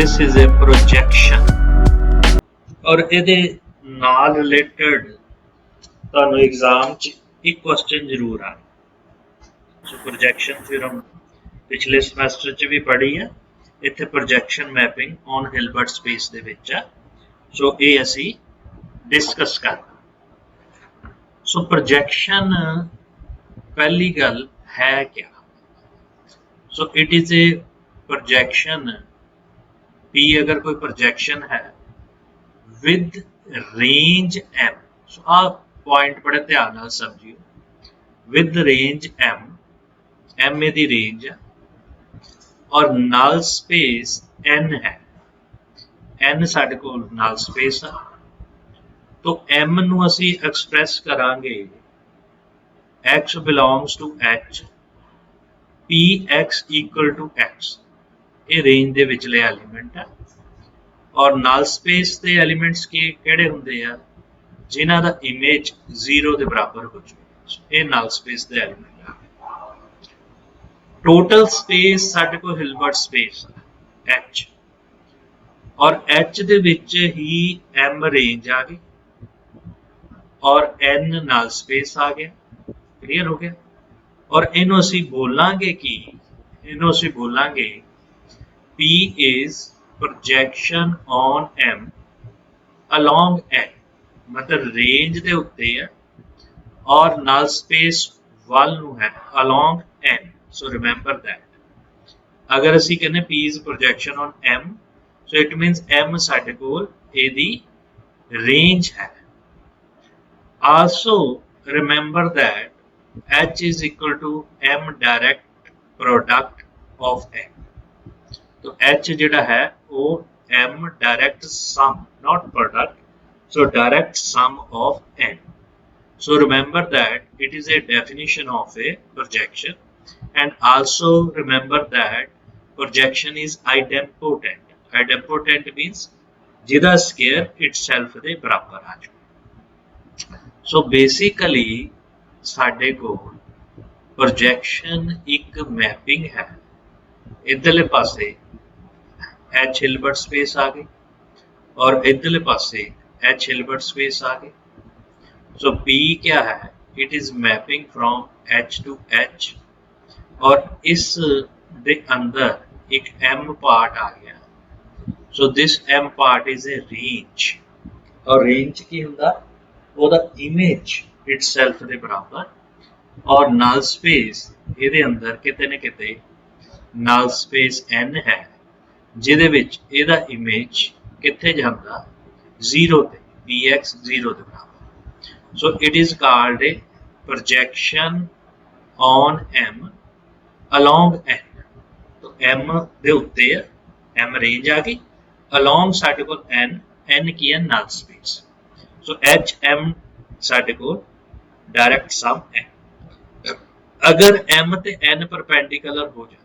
this is a projection और ਇਹਦੇ ਨਾਲ ਰਿਲੇਟਡ ਤੁਹਾਨੂੰ एग्जाम च एक क्वेश्चन जरूर आ सो प्रोजेक्शन थ्योरम पिछले semester च भी पढ़ी है इत्थे projection mapping on Hilbert space दे विच है सो ये असी डिस्कस करना सो प्रोजेक्शन पहली गल है क्या so it is A projection P अगर कोई प्रोजेक्शन है विद रेंज M सो आप पॉइंट बड़े ध्यान नाल समझियो विद रेंज M दी रेंज है और नल स्पेस N है N साडे कोल नल स्पेस है तो M नू असी एक्सप्रैस करांगे X belongs to H Px equal to X ये रेंज दे विचले एलिमेंट है और नल स्पेस दे एलिमेंट्स किहड़े हुंदे आ जिन्हां दा इमेज 0 दे बराबर हो जाए ये नल स्पेस दे एलिमेंट है टोटल स्पेस साडे कोल हिलबर्ट स्पेस है H और H दे विच ही M रेंज आ गई और N नल स्पेस आ गया क्लियर हो गया और इनू असी बोलांगे कि इनू असी बोलांगे P is projection on M along N मतलब रेंज दे उत्ते है और नल स्पेस वाल नू है along N so remember that अगर असी कहने P is projection on M so it means M साडे कोल एदी रेंज है also remember that H is equal to M direct product of N तो H जिहड़ा है वो M direct sum not product so direct sum of N so remember that it is a definition of a projection and also remember that projection is idempotent means जिहदा square itself दे बराबर आ जाए so basically साडे कोल projection एक mapping है इधरले पासे H Hilbert space आ गई और इधरले पासे H हिलबर्ट स्पेस आ गई सो P क्या है it is mapping from H to H और इस दे अंदर एक M पार्ट आ गया so this M part is a range और रेंज की हुंदा ओदा इमेज इटसेल्फ दे बराबर और नल स्पेस ਇਹਦੇ अंदर किते ने किते नल स्पेस N है ਜਿਹਦੇ ਵਿੱਚ ਇਹਦਾ ਇਮੇਜ ਕਿੱਥੇ ਜਾਂਦਾ 0 ਤੇ px 0 ਦੇ ਬਰਾਬਰ so it is called A projection on m along n तो m ਦੇ ਉੱਤੇ ਹੈ m ਰੇਂਜ ਆ ਗਈ along ਸਾਡੇ ਕੋਲ n ਕੀ ਹੈ ਨਲ ਸਪੇਸ ਸੋ h m ਸਾਡੇ ਕੋਲ डायरेक्ट सम है अगर m ਤੇ n परपेंडिकुलर हो जाए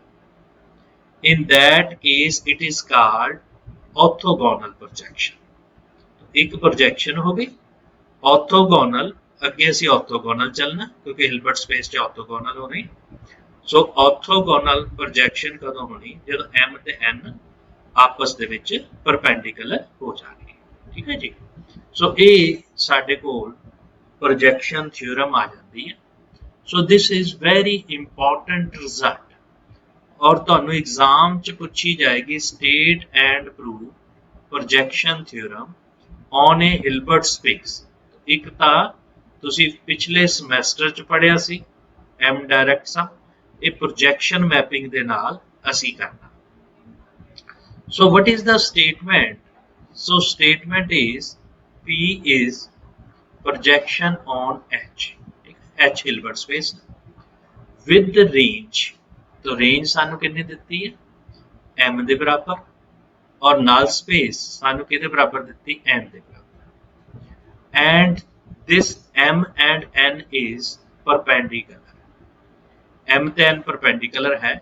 in that case it is called orthogonal projection एक projection हो गई orthogonal अगे असी orthogonal चलना क्योंकि हिलबर्ट स्पेस च orthogonal होनी सो orthogonal projection कदों होनी जब m ते n आपस दे विच परपेंडिकुलर हो जाने ठीक है जी सो ये साडे कोल projection theorem आ जाती है so this is very important result और ਤੁਹਾਨੂੰ एग्जाम च पूछी जाएगी state and prove projection theorem on A Hilbert space एक ਤਾਂ ਤੁਸੀਂ ਪਿਛਲੇ ਸਮੈਸਟਰ ਚ ਪੜਿਆ ਸੀ M डायरेक्ट सम ਇਹ प्रोजेक्शन मैपिंग ਦੇ ਨਾਲ ਅਸੀਂ ਕਰਨਾ so what is the statement so statement is P is projection on H Hilbert space with the range तो रेंज सानू कितनी दिती है m दे बराबर और नल स्पेस सानू किदे बराबर दिती n दे बराबर and this m and n is perpendicular m ते n परपेंडिकुलर है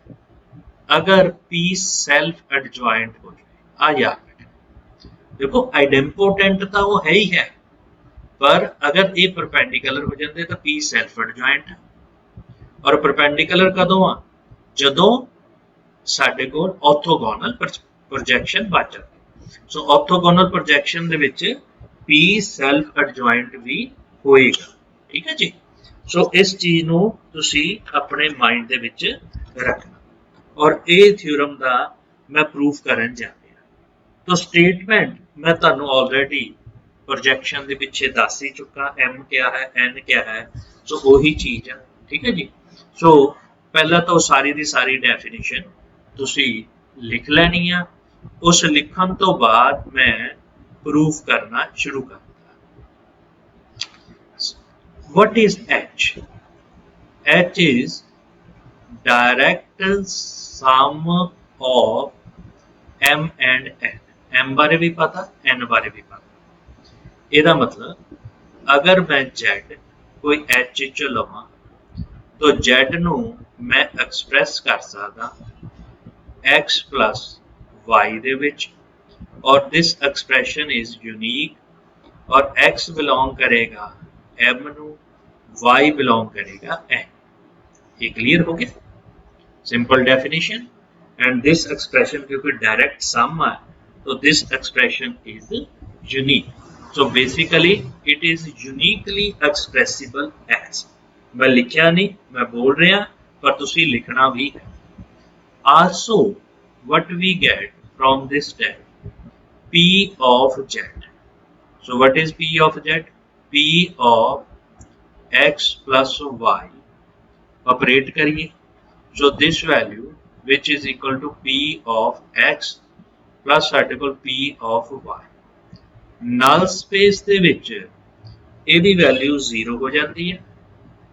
अगर p सेल्फ एडजॉइंट हो जाए आ याद देखो आइडेम्पोटेंट तो वो है ही है पर अगर ये परपेंडिकुलर हो जाते तो p सेल्फ एडजॉइंट है और परपेंडिकुलर कदों आ ਜਦੋਂ ਸਾਡੇ ਕੋਲ ऑर्थोगोनल ਪ੍ਰੋਜੈਕਸ਼ਨ ਬਚ ਜਾਂਦੀ। ਸੋ ਆਰਥੋਗੋਨਲ ਪ੍ਰੋਜੈਕਸ਼ਨ ਦੇ ਵਿੱਚ P ਸੈਲਫ ਐਡਜੁਆਇੰਟ ਵੀ ਹੋਏਗਾ। ਠੀਕ ਹੈ ਜੀ। ਸੋ ਇਸ ਚੀਜ਼ ਨੂੰ ਤੁਸੀਂ ਆਪਣੇ ਮਾਈਂਡ ਦੇ ਵਿੱਚ ਰੱਖਣਾ ਔਰ ਇਹ ਥਿਊਰਮ ਦਾ ਮੈਂ ਪ੍ਰੂਫ ਕਰਨ ਜਾ ਰਿਹਾ। तो स्टेटमेंट मैं ਤੁਹਾਨੂੰ ऑलरेडी प्रोजेक्शन ਦੇ ਪਿੱਛੇ ਦੱਸ ਹੀ ਚੁੱਕਾ m क्या है n क्या है सो ਉਹੀ ਚੀਜ਼ ਹੈ। ਠੀਕ ਹੈ ਜੀ। ਸੋ ਪਹਿਲਾਂ ਤਾਂ ਸਾਰੀ ਦੀ ਸਾਰੀ ਡੈਫੀਨੇਸ਼ਨ ਤੁਸੀਂ ਲਿਖ ਲੈਣੀ ਆ। ਉਸ ਲਿਖਣ ਤੋਂ ਬਾਅਦ ਮੈਂ ਪ੍ਰੂਫ ਕਰਨਾ ਸ਼ੁਰੂ ਕਰ ਦਿੱਤਾ। What is h? h is direct sum of m and n। m ਬਾਰੇ ਵੀ ਪਤਾ n ਬਾਰੇ ਵੀ ਪਤਾ। ਇਹਦਾ ਮਤਲਬ ਅਗਰ ਮੈਂ z ਕੋਈ h ਚ ਲਵਾਂ ਤਾਂ z ਨੂੰ ਮੈਂ ਐਕਸਪ੍ਰੈਸ ਕਰ ਸਕਦਾ x plus y ਦੇ ਵਿੱਚ ਔਰ ਦਿਸ ਐਕਸਪ੍ਰੈਸ਼ਨ ਇਜ਼ ਯੂਨੀਕ ਔਰ x ਬਿਲੋਂਗ ਕਰੇਗਾ m ਨੂੰ y ਬਿਲੋਂਗ ਕਰੇਗਾ n। ये क्लियर हो गया? Simple definition. And this expression क्योंकि डायरेक्ट सम है तो this expression is unique. So basically it is uniquely expressible as. मैं लिखा नहीं, मैं बोल रहा पर तुसी लिखना भी है। Also what we get from this step p of z। so what is p of z? p of x plus y operate करिए। So this value which is equal to p of x plus साडे कोल p of y। Null space दे विच ਇਹਦੀ value 0 हो जाती है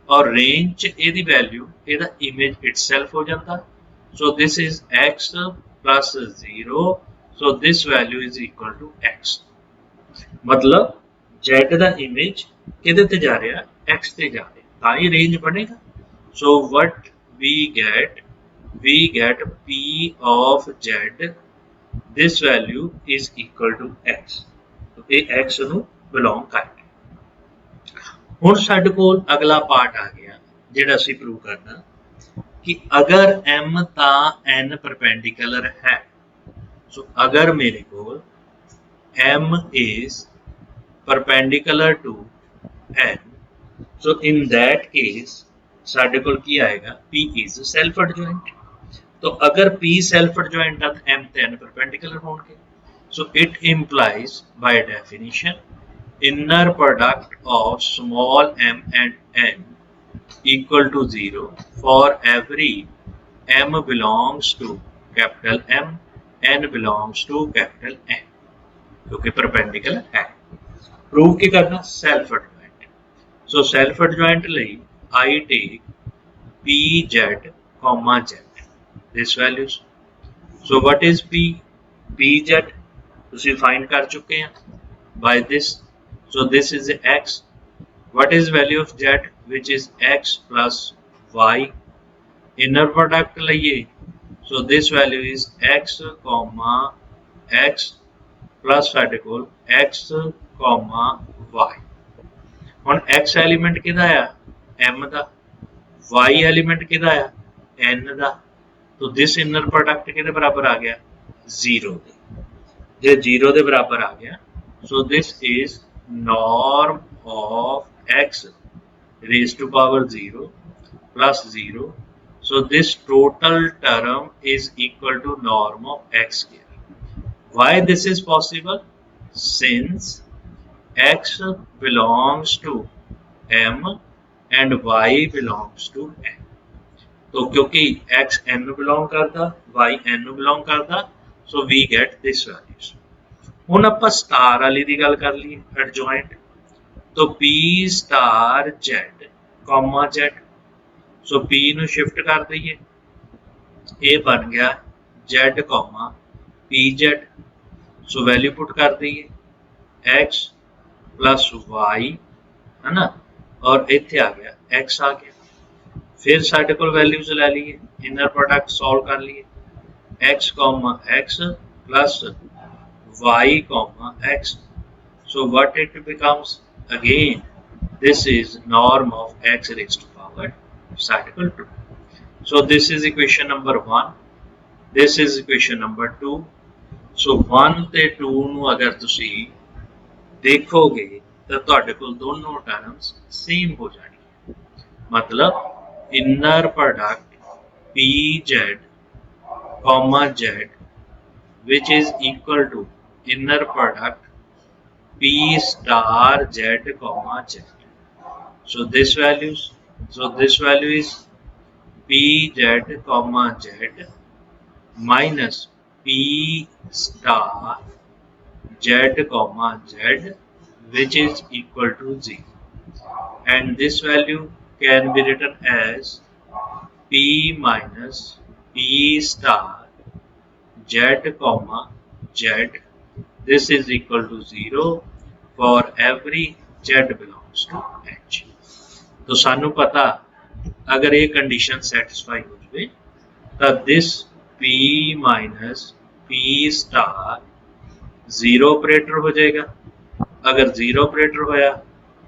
और रेंज च ਇਹਦੀ वैल्यू ਇਹਦਾ इमेज इटसेल्फ हो जाता। So this is x plus 0। So this value is equal to x। मतलब z ਦਾ इमेज ਕਿਹਦੇ ਤੇ ਜਾ ਰਿਹਾ? x ਤੇ ਜਾ ਰਿਹਾ, ਤਾਂ ਹੀ रेंज बनेगा। So what we get p of z, this value is equal to x। तो ये x ਨੂੰ belong करता। ਹੁਣ ਸਾਡੇ ਕੋਲ ਅਗਲਾ ਪਾਰਟ ਆ ਗਿਆ ਜਿਹੜਾ ਅਸੀਂ ਪ੍ਰੂਵ ਕਰਨਾ कि अगर m ਤਾਂ n परपेंडिकुलर है। so अगर मेरे ਕੋਲ m is perpendicular to n, so in that case साढ़े कोल की आएगा P is self adjoint। तो अगर P self adjoint है तो M ते N perpendicular होंगे। So it implies by definition inner product of small m and n equal to 0 for every m belongs to capital M, n belongs to capital N, क्योंकि perpendicular है। Prove की करना? self adjoint। So self adjoint ਲਈ I take pz comma z, this values। so what is p? pz ਤੁਸੀਂ find ਕਰ ਚੁੱਕੇ हैं by this। so this is x। what is value of z? which is x plus y। inner product ਲਈਏ so this value is x comma x plus ਸਾਡੇ ਕੋਲ x comma y। ਹੁਣ x element ਕਿਹਦਾ ਆ? m ਦਾ। y element किहदा है? n ਦਾ। तो this inner product किहदे बराबर आ गया? 0 ਦੇ। जे 0 ਦੇ बराबर आ गया so this is norm of x raised to power 0 plus 0। so this total term is equal to norm of x square। why this is possible? since x belongs to m and y belongs to n। तो क्योंकि x n belong करता, y n belong करता, so we get this values। ਹੁਣ ਆਪਾਂ star ਵਾਲੀ ਦੀ ਗੱਲ ਕਰ ਲਈਏ ਐਡਜੁਆਇੰਟ। तो p star z comma z। so p ਨੂੰ ਸ਼ਿਫਟ ਕਰ ਦਈਏ, ਇਹ ਬਣ ਗਿਆ z comma pz। so value put कर दईए x प्लस y है ना, और इत्थे आ गया x आ गया। फिर साढ़े को वैल्यूज लै लीए, इनर प्रोडक्ट सॉल्व कर लिए x comma x plus y comma x। so what it becomes? again this is norm of x raised to power साढ़े को 2। so this is equation number 1, this is equation number 2, ਸੋ 1 ਤੇ 2 ਨੂੰ ਅਗਰ ਤੁਸੀਂ ਦੇਖੋਗੇ ਤਾਂ ਤੁਹਾਡੇ ਕੋਲ ਦੋਨੋਂ ਟਰਮਸ ਸੇਮ ਹੋ ਜਾਣਗੀਆਂ। ਮਤਲਬ inner product PZ, Z which is equal to inner product P star Z, Z. So this value is PZ, Z minus P star Z, Z which is equal to 0, and this value can be written as P minus P star Z, Z. This is equal to 0 for every Z belongs to H. तो सानू पता अगर ये condition satisfy हो जाए तो this P minus P star zero operator हो जाएगा। अगर जीरो ऑपरेटर होया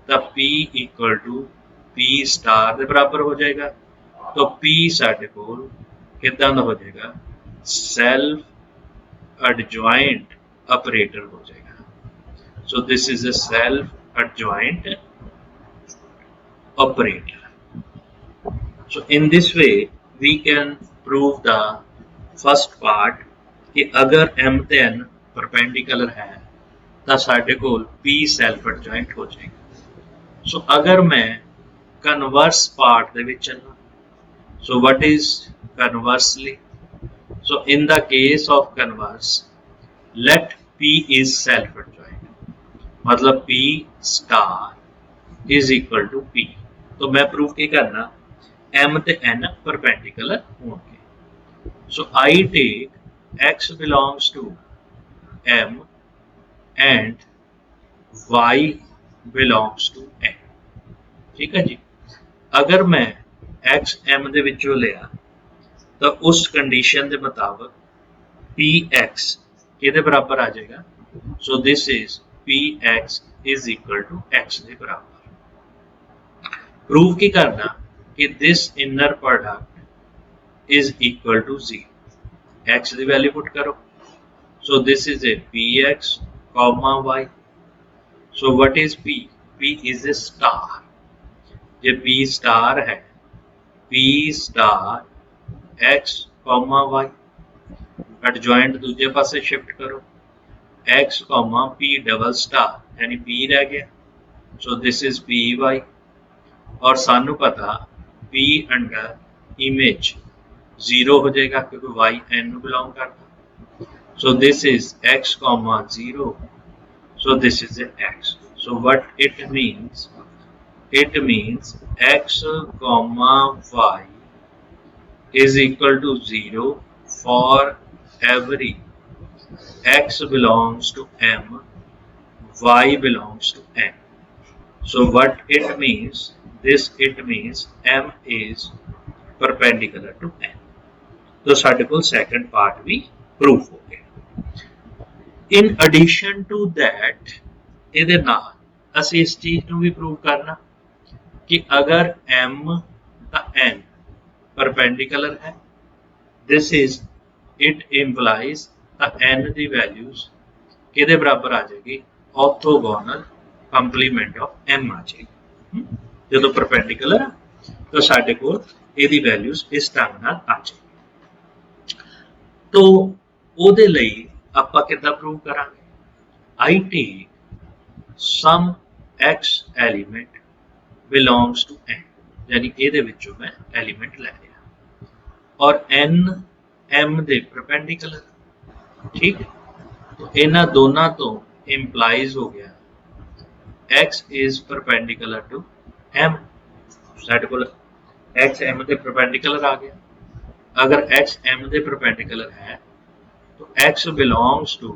तो P equal to P star के बराबर हो जाएगा। तो P साडे कोल किदां दा हो जाएगा, सेल्फ adjoint operator हो जाएगा। So this is a self adjoint operator. So in this way we can prove the first part कि अगर M ਤੇ N perpendicular है ਤਾਂ ਸਾਡੇ ਕੋਲ P self adjoint हो जाएगा। So अगर मैं converse part ਦੇ ਵਿੱਚ ਚੱਲਾਂ, so what is conversely? So in the case of converse, let P is self adjoint, मतलब P star is equal to P। तो मैं प्रूव की करना M ਤੇ N perpendicular होंगे। So I take X belongs to M and Y belongs to N। ठीक है जी। अगर मैं X M ਦੇ ਵਿੱਚੋਂ ਲਿਆ ਤਾਂ ਉਸ ਕੰਡੀਸ਼ਨ ਦੇ ਮੁਤਾਬਕ Px ਕਿਹਦੇ ਬਰਾਬਰ ਆ ਜਾਏਗਾ? So this is Px is equal to x ਦੇ ਬਰਾਬਰ। ਪ੍ਰੂਵ ਕੀ ਕਰਨਾ ਕਿ this inner product is equal to 0। x ਦੀ ਵੈਲਿਊ ਪੁੱਟ ਕਰੋ। So this is a Px, y। So what is P? P is a star। ਜੇ P star ਹੈ, P star x, y, adjoint दूजे पासे shift करो, x, p double star यानी p रह गया। So this is P Y, और सानू पता p अंडर इमेज 0 हो जाएगा क्योंकि y n बिलोंग करता। सो this is x, 0। So this is x। So what it means? It means x, y is equal to 0 for every x belongs to M, y belongs to N। So what it means? It means M is perpendicular to N। तो साढ़े को second part भी proof हो गया। In addition to that, ਇਹਦੇ ਨਾਲ ਅਸੀਂ ਇਸ ਚੀਜ਼ ਨੂੰ ਵੀ prove ਕਰਨਾ कि अगर M का N perpendicular है, this is it implies the N the values किहदे बराबर आ जाएगी? ऑर्थोगोनल कंप्लीमेंट ऑफ M आ जाएगी। जो perpendicular तो साडे कोल ਇਹਦੀ values इस ढंग ਨਾਲ आ जाएगी। तो ਉਹਦੇ ਲਈ ਆਪਾਂ ਕਿੱਦਾਂ prove ਕਰਾਂਗੇ? I take some X element belongs to N, यानी ਇਹਦੇ ਵਿੱਚੋਂ मैं एलिमेंट ले लिया और N M ਦੇ perpendicular। ठीक है, तो ਇਹਨਾਂ ਦੋਨਾਂ ਤੋਂ implies हो गया X is perpendicular to M। ਸਾਡੇ ਕੋਲ X M ਦੇ perpendicular आ गया। अगर X M ਦੇ perpendicular है तो X belongs to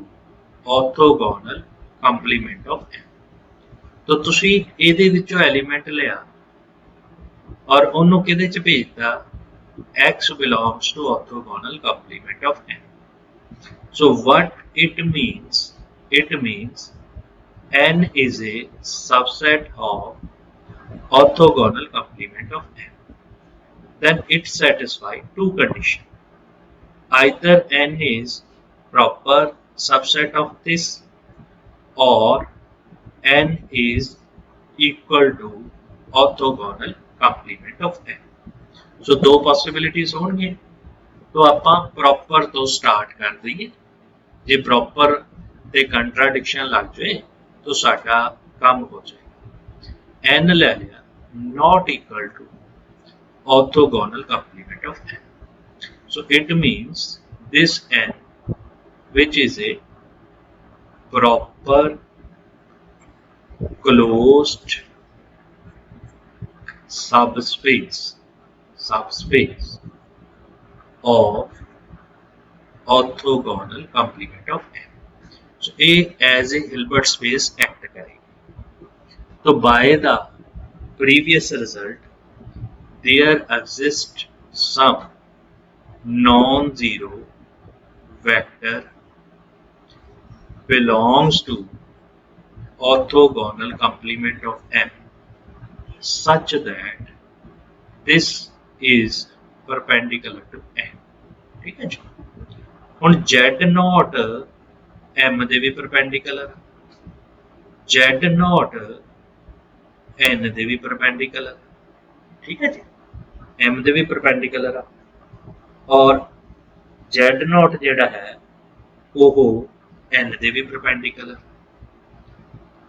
orthogonal complement of M। तो ਤੁਸੀਂ ਇਹਦੇ ਵਿੱਚੋਂ ਐਲੀਮੈਂਟ ਲਿਆ ਔਰ ਉਹਨੂੰ ਕਿਹਦੇ ਚ ਭੇਜਤਾ? x belongs to orthogonal complement of n। so what it means? It means n is a subset of orthogonal complement of n। then it satisfies two conditions: either n is proper subset of this, or n is equal to orthogonal complement of n. So दो possibilities होंगे, तो ਆਪਾਂ proper ਤੋਂ start कर दईए। जे proper ਤੇ contradiction लग जाए तो साडा काम हो जाए। n ले लिया not equal to orthogonal complement of n. So it means this n, which is a proper closed subspace of orthogonal complement of n. So A as a Hilbert space act करेगी। तो by the previous result, there exists some non-zero vector belongs to orthogonal complement of m such that this is perpendicular to n। ठीक है जी। ਹੁਣ z not m ਦੇ ਵੀ perpendicular, z not n ਦੇ ਵੀ perpendicular। ठीक है जी, m ਦੇ ਵੀ perpendicular ਆ और z नॉट ਜਿਹੜਾ ਹੈ ਉਹ n ਦੇ ਵੀ perpendicular।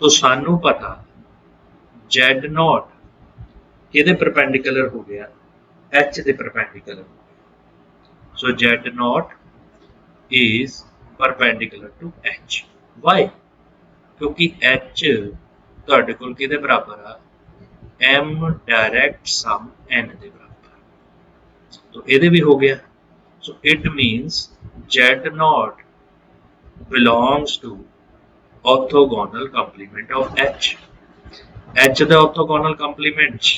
तो सानू पता z नॉट किहदे perpendicular हो गया, h ਦੇ perpendicular। So z not is perpendicular to h। Why? क्योंकि h ਤੁਹਾਡੇ ਕੋਲ किहदे बराबर आ, m डायरेक्ट सम n ਦੇ बराबर। तो ਇਹਦੇ भी हो गया। So it means z not belongs to orthogonal complement of h। h the orthogonal complement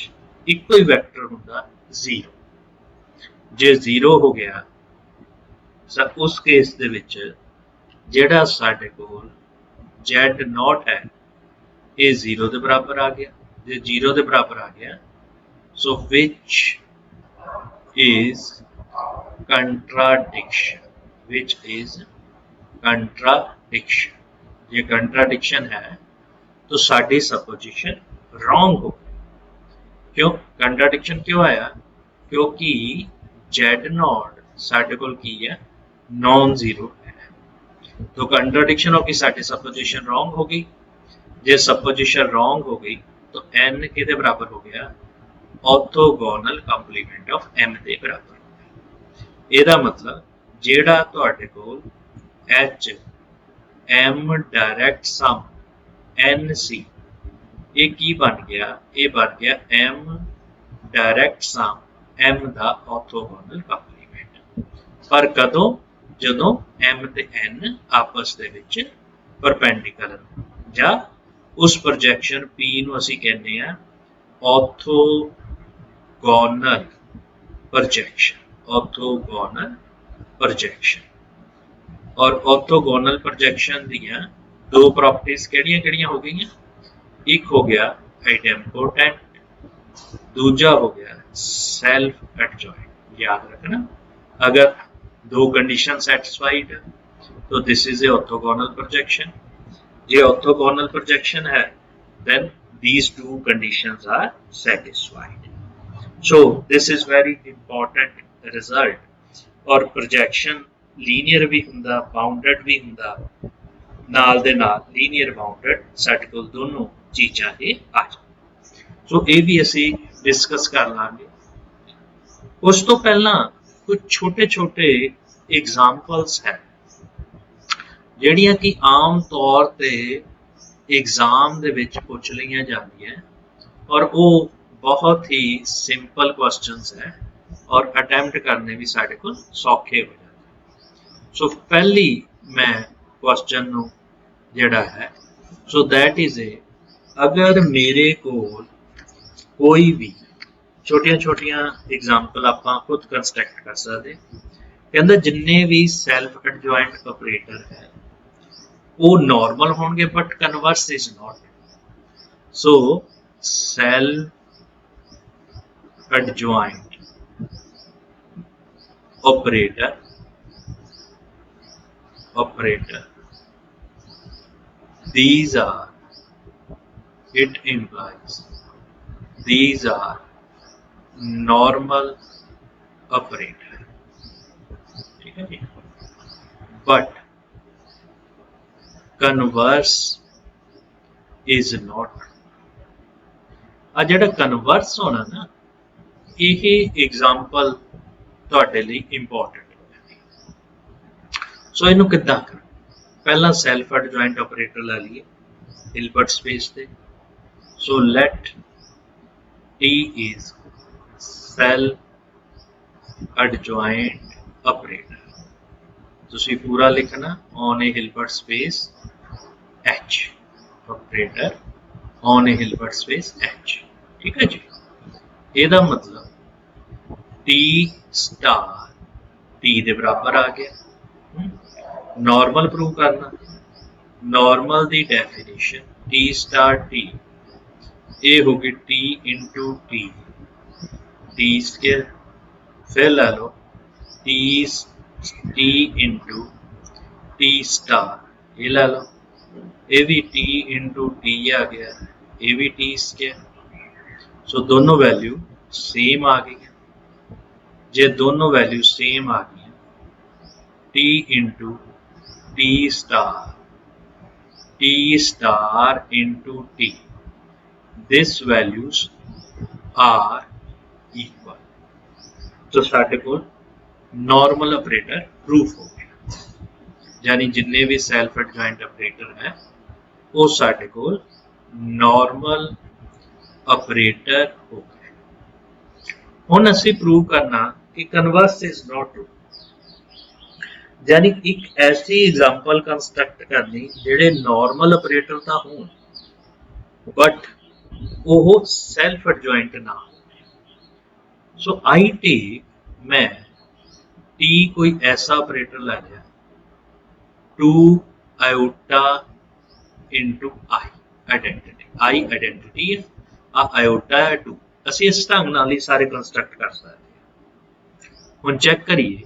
ਇੱਕੋ ਹੀ ਵੈਕਟਰ ਹੁੰਦਾ 0। ਜੇ 0 ਹੋ ਗਿਆ ਤਾਂ ਉਸ ਕੇਸ ਦੇ ਵਿੱਚ ਜਿਹੜਾ ਸਾਡੇ ਕੋਲ z नॉट है ਇਹ 0 ਦੇ ਬਰਾਬਰ ਆ ਗਿਆ। ਜੇ 0 ਦੇ ਬਰਾਬਰ ਆ ਗਿਆ, so which is contradiction, which is contradiction। ये contradiction है तो साडी supposition wrong हो गई। क्यों contradiction क्यों आया? क्योंकि z नॉट साडे कोल की है नॉन जीरो है। तो contradiction होगी, साडी supposition wrong हो गई। जे supposition wrong हो गई तो n किहदे बराबर हो गया, orthogonal complement of m ਦੇ बराबर हो गया। ਇਹਦਾ मतलब ਜਿਹੜਾ ਤੁਹਾਡੇ ਕੋਲ h m डायरेक्ट सम n सी, ये की बन गया, ये बन गया m डायरेक्ट सम m ਦਾ orthogonal complement। पर कदों, ਜਦੋਂ m ਤੇ n आपस ਦੇ ਵਿੱਚ perpendicular ਜਾਂ उस प्रोजेक्शन P ਨੂੰ ਅਸੀਂ ਕਹਿੰਦੇ ਆ orthogonal projection, orthogonal projection। और orthogonal projection ਦੀਆਂ दो प्रॉपर्टीज ਕਿਹੜੀਆਂ हो गई? एक हो गया idempotent, दूजा हो गया सेल्फ एडजॉइंट। याद रखना, अगर दो कंडीशन सेटिस्फाइड तो this is a orthogonal projection। J orthogonal projection है then these two conditions are satisfied। So this is very important result। और projection ਲੀਨੀਅਰ भी ਹੁੰਦਾ, बाउंडेड भी ਹੁੰਦਾ, नाल दे नाल लीनियर बाउंडेड साडे कोल दोनों चीज़ां ये आ जाए। सो ये भी असी डिस्कस कर लांगे। उस तो पहला कुछ छोटे छोटे एग्जाम्पल्स है ਜਿਹੜੀਆਂ कि आम तौर ते एग्जाम दे विच पुछ लईआं जांदियां और वो बहुत ही सिंपल क्वेश्चंस है और अटैम्प्ट करने भी साडे कोल सौखे हो जाते। सो पहली मैं क्वेश्चन नूं जिहड़ा है, सो दैट इज ए, अगर मेरे कोल कोई भी छोटिया छोटिया एग्जाम्पल आपां खुद कंस्ट्रक्ट कर सकते। कहंदा जिन्ने भी सैल्फ एडजॉइंट ऑपरेटर है वो नॉर्मल होंगे but converse is not. So self adjoint operator these are, it implies these are normal operator, ठीक है जी, but converse is not। ਆ ਜਿਹੜਾ ਕਨਵਰਸ ਹੋਣਾ ਨਾ, ਇਹ एग्जाम्पल ਤੁਹਾਡੇ ਲਈ इंपॉर्टेंट है। सो ਇਹਨੂੰ ਕਿੱਦਾਂ ਕਰਨਾ, ਪਹਿਲਾਂ ਸੈਲਫ ਐਡਜੁਆਇੰਟ ਆਪਰੇਟਰ ਲੈ ਲਈਏ ਹਿਲਬਰਟ ਸਪੇਸ ਤੇ। ਸੋ light T is self adjoint operator, ਤੁਸੀਂ ਪੂਰਾ ਲਿਖਣਾ on a Hilbert space H operator on a Hilbert space H, ठीक है जी। ਇਹਦਾ ਮਤਲਬ T star T ਦੇ ਬਰਾਬਰ ਆ ਗਿਆ। ਨॉर्मल ਪ੍ਰੂਵ ਕਰਨਾ, नॉर्मल ਦੀ ਡੈਫੀਨੇਸ਼ਨ T star T ਇਹ होगी T into T, T square, फिर ला लो टी इंटू टी स्टार, ये ला लो, ये भी टी इंटू टी आ गया, ये भी टी स्क्वायर। सो दोनों वैल्यू सेम आ गई। जे दोनों वैल्यू सेम आ गई, T into T star into T, this values are equal। तो साढ़े को नॉर्मल ऑपरेटर प्रूफ हो गया, यानी जिन्ने भी सैल्फ एडजॉइंट ऑपरेटर है वो साढ़े को नॉर्मल ऑपरेटर हो गए। हुण असीं प्रूव करना कि कन्वर्स इज नॉट ट्रू, यानी एक ऐसी एग्जाम्पल कंस्ट्रक्ट करनी जिहड़े नॉर्मल ऑपरेटर तां होण बट वो सैल्फ एडजॉइंट ना हो। सो आई टेक, मैं टी कोई ऐसा ऑपरेटर ला लिया, two iota into I identity, I identity है, आयोटा है टू, असी इस ढंग नाल ही सारे कंस्ट्रक्ट कर सकते हैं। हुण चेक करिए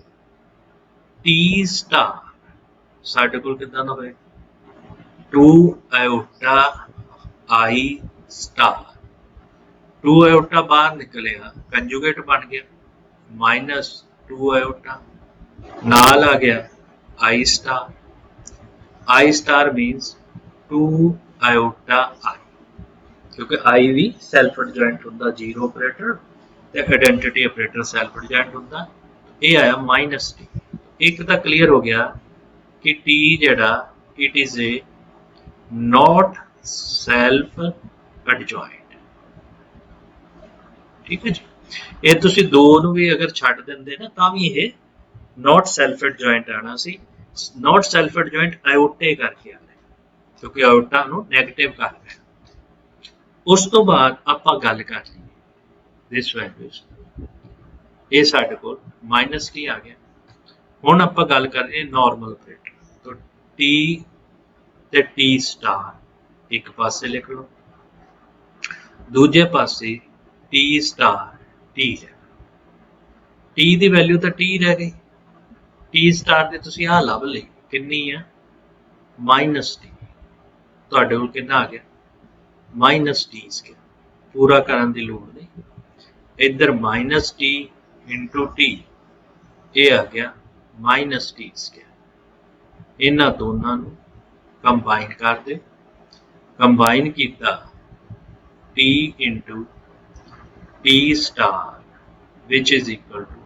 टी स्टार साडे कोल किदां दा होएगा, two iota I star, two iota बाहर निकलेगा, कंजुगेट बन गया माइनस टू आयोटा, नाल आ गया आई स्टार मीन्स टू आयोटा आई, क्योंकि आई भी सैल्फ एडजॉइंट होंदा जीरो ऑपरेटर ते आइडेंटिटी ऑपरेटर सैल्फ एडजॉइंट होंदा। ये आया माइनस टी, एक तो क्लीयर हो गया कि टी जेड़ा it is A not self adjoint, ठीक है जी। ये तुसी दो नूं भी अगर छड्ड दिंदे ना तां भी ये नॉट सैल्फ एडजॉइंट आना सी, नॉट सैल्फ एडजॉइंट आयोटे करके आ रहा, क्योंकि आयोटा नूं नैगेटिव कर रहा। उस तो बाद आपां गल कर लईए दिस वैल्यूज, ये साडे कोल माइनस टी आ गया। हुण आपां गल कर रहे नॉर्मल ऑपरेटर, तो टी ते टी स्टार एक पासे लिख लो, दूजे पासे टी स्टार टी है, टी की वैल्यू तो टी रह गई, टी स्टार की तुसीं आह लभ लई कितनी है माइनस टी, तुहाडे कोल कितना आ गया माइनस टी स्क्वायर, पूरा करन दी लोड़ नहीं, इधर माइनस टी इंटू टी, ये आ गया माइनस टी स्क्वायर। इन्हां दोनों नूं कंबाइन कर दे, कंबाइन किया T into T star which is equal to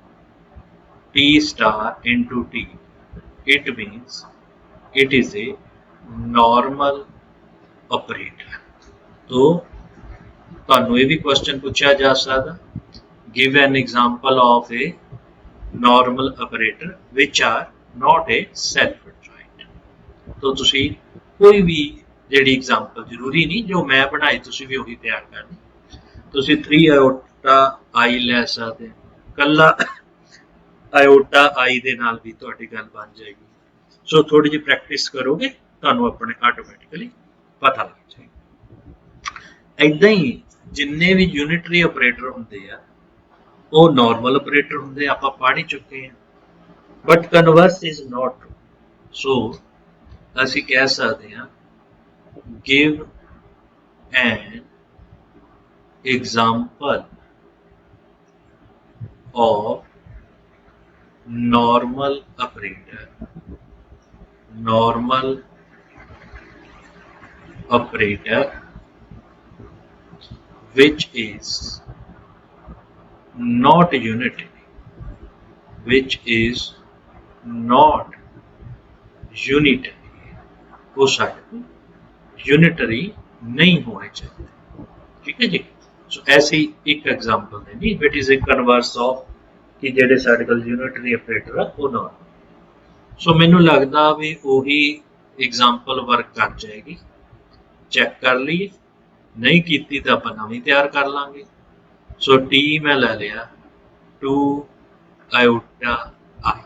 T star into T, it means it is a normal operator. तो तुहानू ये भी क्वेश्चन पूछा जा सकता, give an example of a normal operator which are not a self adjoint. तो तुसी कोई भी जिहड़ी एग्जाम्पल जरूरी नहीं जो मैं बनाई तुसी भी उही तैयार करनी, तुसी 3 आयोटा आई लै सकते, कला आयोटा आई दे नाल भी तुहाडी गल बन जाएगी। सो थोड़ी जी प्रैक्टिस करोगे तुहानू अपने ऑटोमैटिकली पता लग जाएगा। इदां ही जिन्ने भी यूनिटरी ऑपरेटर होंदे आ वो नॉर्मल ऑपरेटर होंदे, आपां पढ़ ही चुके हैं, but converse is not true. So असीं कह सकते हैं give an example of normal operator which is not unitary, वो सारे को यूनिटरी नहीं होने चाहिए। ठीक है जी। सो ऐसे ही एक एग्जांपल देनी, it is A converse of कि ਜਿਹੜੇ ਸਾਡੇ ਕੋਲ यूनिटरी ऑपरेटर ਆ ਉਹ नॉर्मल। सो ਮੈਨੂੰ ਲੱਗਦਾ ਵੀ ਉਹੀ एग्जांपल वर्क कर जाएगी। चेक कर लीए, नहीं ਕੀਤੀ ਤਾਂ ਆਪਾਂ ਨਵੀਂ ਤਿਆਰ ਕਰ ਲਾਂਗੇ। सो टी मैं ਲੈ ਲਿਆ 2 iota i।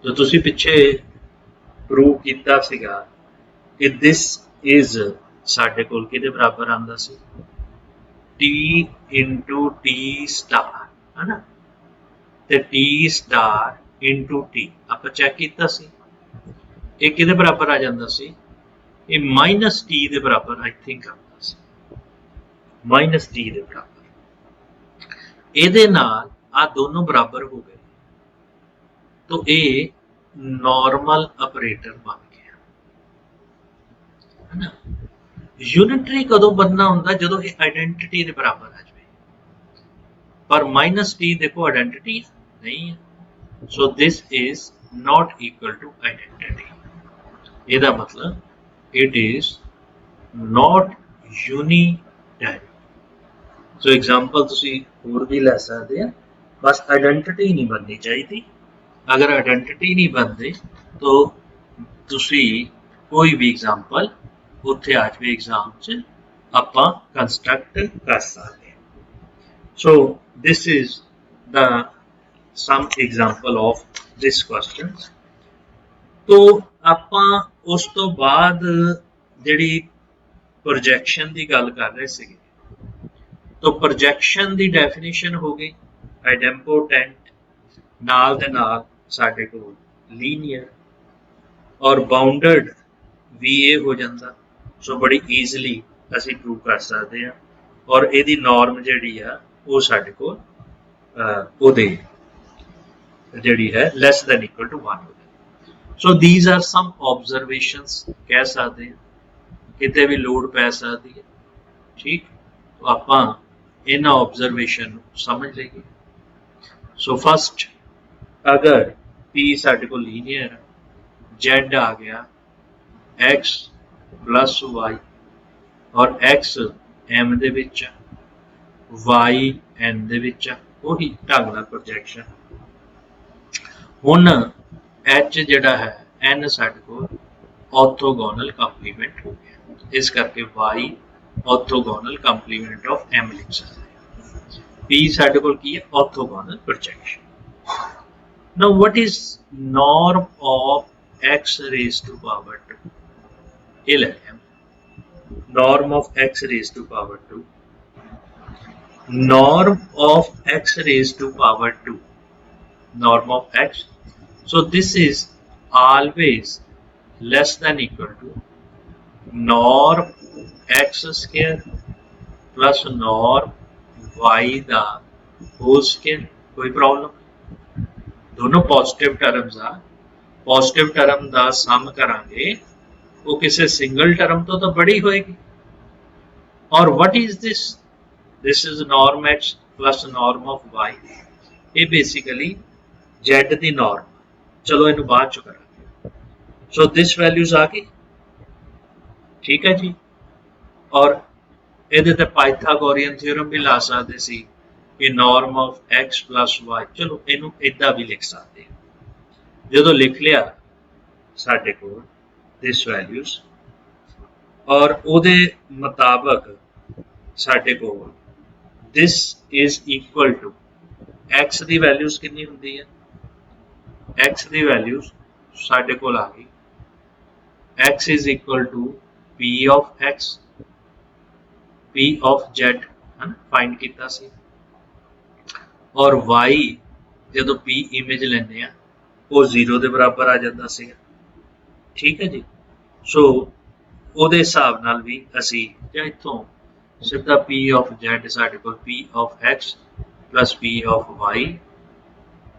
तो ਤੁਸੀਂ ਪਿੱਛੇ ਪ੍ਰੂਵ ਕੀਤਾ ਸੀਗਾ कि this is ਸਾਡੇ ਕੋਲ ਕਿਹਦੇ ਬਰਾਬਰ ਆਂਦਾ ਸੀ, t into t star है ना, ਤੇ t star into t ਆਪਾਂ ਚੈੱਕ ਕੀਤਾ ਸੀ ਇਹ ਕਿਹਦੇ ਬਰਾਬਰ ਆ ਜਾਂਦਾ ਸੀ, ਇਹ ਮਾਈਨਸ t ਦੇ ਬਰਾਬਰ ਆਈ ਥਿੰਕ ਆਉਂਦਾ ਸੀ, ਮਾਈਨਸ t ਦੇ ਬਰਾਬਰ। ਇਹਦੇ ਨਾਲ ਆ ਦੋਨੋਂ ਬਰਾਬਰ ਹੋ ਗਏ तो ये नॉर्मल ऑपरेटर बन गया है ना। यूनिटरी कदों बनना होंदा जदों ये आइडेंटिटी के बराबर आ जाए, पर माइनस टी देखो आइडेंटिटी नहीं है। So this is not equal to identity, ਇਹਦਾ मतलब it is not unitary. So example ਤੁਸੀਂ ਹੋਰ ਵੀ ਲੈ ਸਕਦੇ ਆ, बस आइडेंटिटी नहीं बननी चाहिए। अगर आइडेंटिटी नहीं बनती तो तुसी कोई भी एग्जाम्पल उत्थे आ जाए एग्जाम च आपां कंस्ट्रक्ट कर सकते हैं। So this is the some example of this question. तो आपां उस तो बाद जिहड़ी प्रोजैक्शन की गल कर रहे थे, तो प्रोजैक्शन की डेफिनेशन हो गई आइडेम्पोटेंट, नाल दे नाल साडे कोल लीनियर और बाउंडड भी ये हो जाता। सो बड़ी ईजली असी प्रूव कर सकते हैं और यदी नॉर्म जिहड़ी आ वो साडे कोल ओहदे जिहड़ी है लैस दैन इक्वल टू 1 हो। सो दीज आर सम ऑब्जरवेशंस कह सकते हैं, किते भी लोड पै सकती है। ठीक, तो आपां इन्हां ऑब्जरवेशन समझ लईए। सो फस्ट अगर P साढ़े को लीनियर Z आ गया X प्लस Y और X M दे विच Y N दे विच वही ढंग नाल प्रोजैक्शन। हुण H जिहड़ा है N साढ़े को ऑर्थोगोनल कंप्लीमेंट हो गया, इस करके Y orthogonal complement of M लिख सकते हैं। P साढ़े को की है orthogonal projection. Now what is norm of x raised to power 2? ये लेंगे norm of x raised to power 2, norm of x raised to power 2, norm of x. So this is always less than equal to norm x square plus norm y दा whole square। कोई problem, दोनों positive terms आ, positive term का सम करांगे वो किसी single term तो बड़ी होएगी। और what is this, this is norm X plus norm of Y, ये बेसिकली जेड की नॉर्म। चलो इनू बाद चो करांगे। सो दिस वैल्यूज आ गई, ठीक है जी। और ये ते पाइथागोरियन थ्योरम भी ला सकते सी कि norm of X plus Y, चलो इनू इदा भी लिख सकते हैं। जो लिख लिया साडे कोल दिस वैल्यूज और उहदे मुताबक साडे कोल this is equal to x की वैल्यूज कितनी होंदी है, एक्स की वैल्यूज साडे कोल आ गई X is equal to P of X, P of Z है ना, फाइंड किया सी। और y जो p इमेज लेने वो 0 के बराबर आ जाता है। ठीक है जी। सो ਉਹਦੇ ਹਿਸਾਬ ਨਾਲ ਵੀ ਅਸੀਂ ਜਾਂ ਇੱਥੋਂ ਸਿੱਧਾ P of Z ਸਾਡੇ ਕੋਲ P of X plus P of Y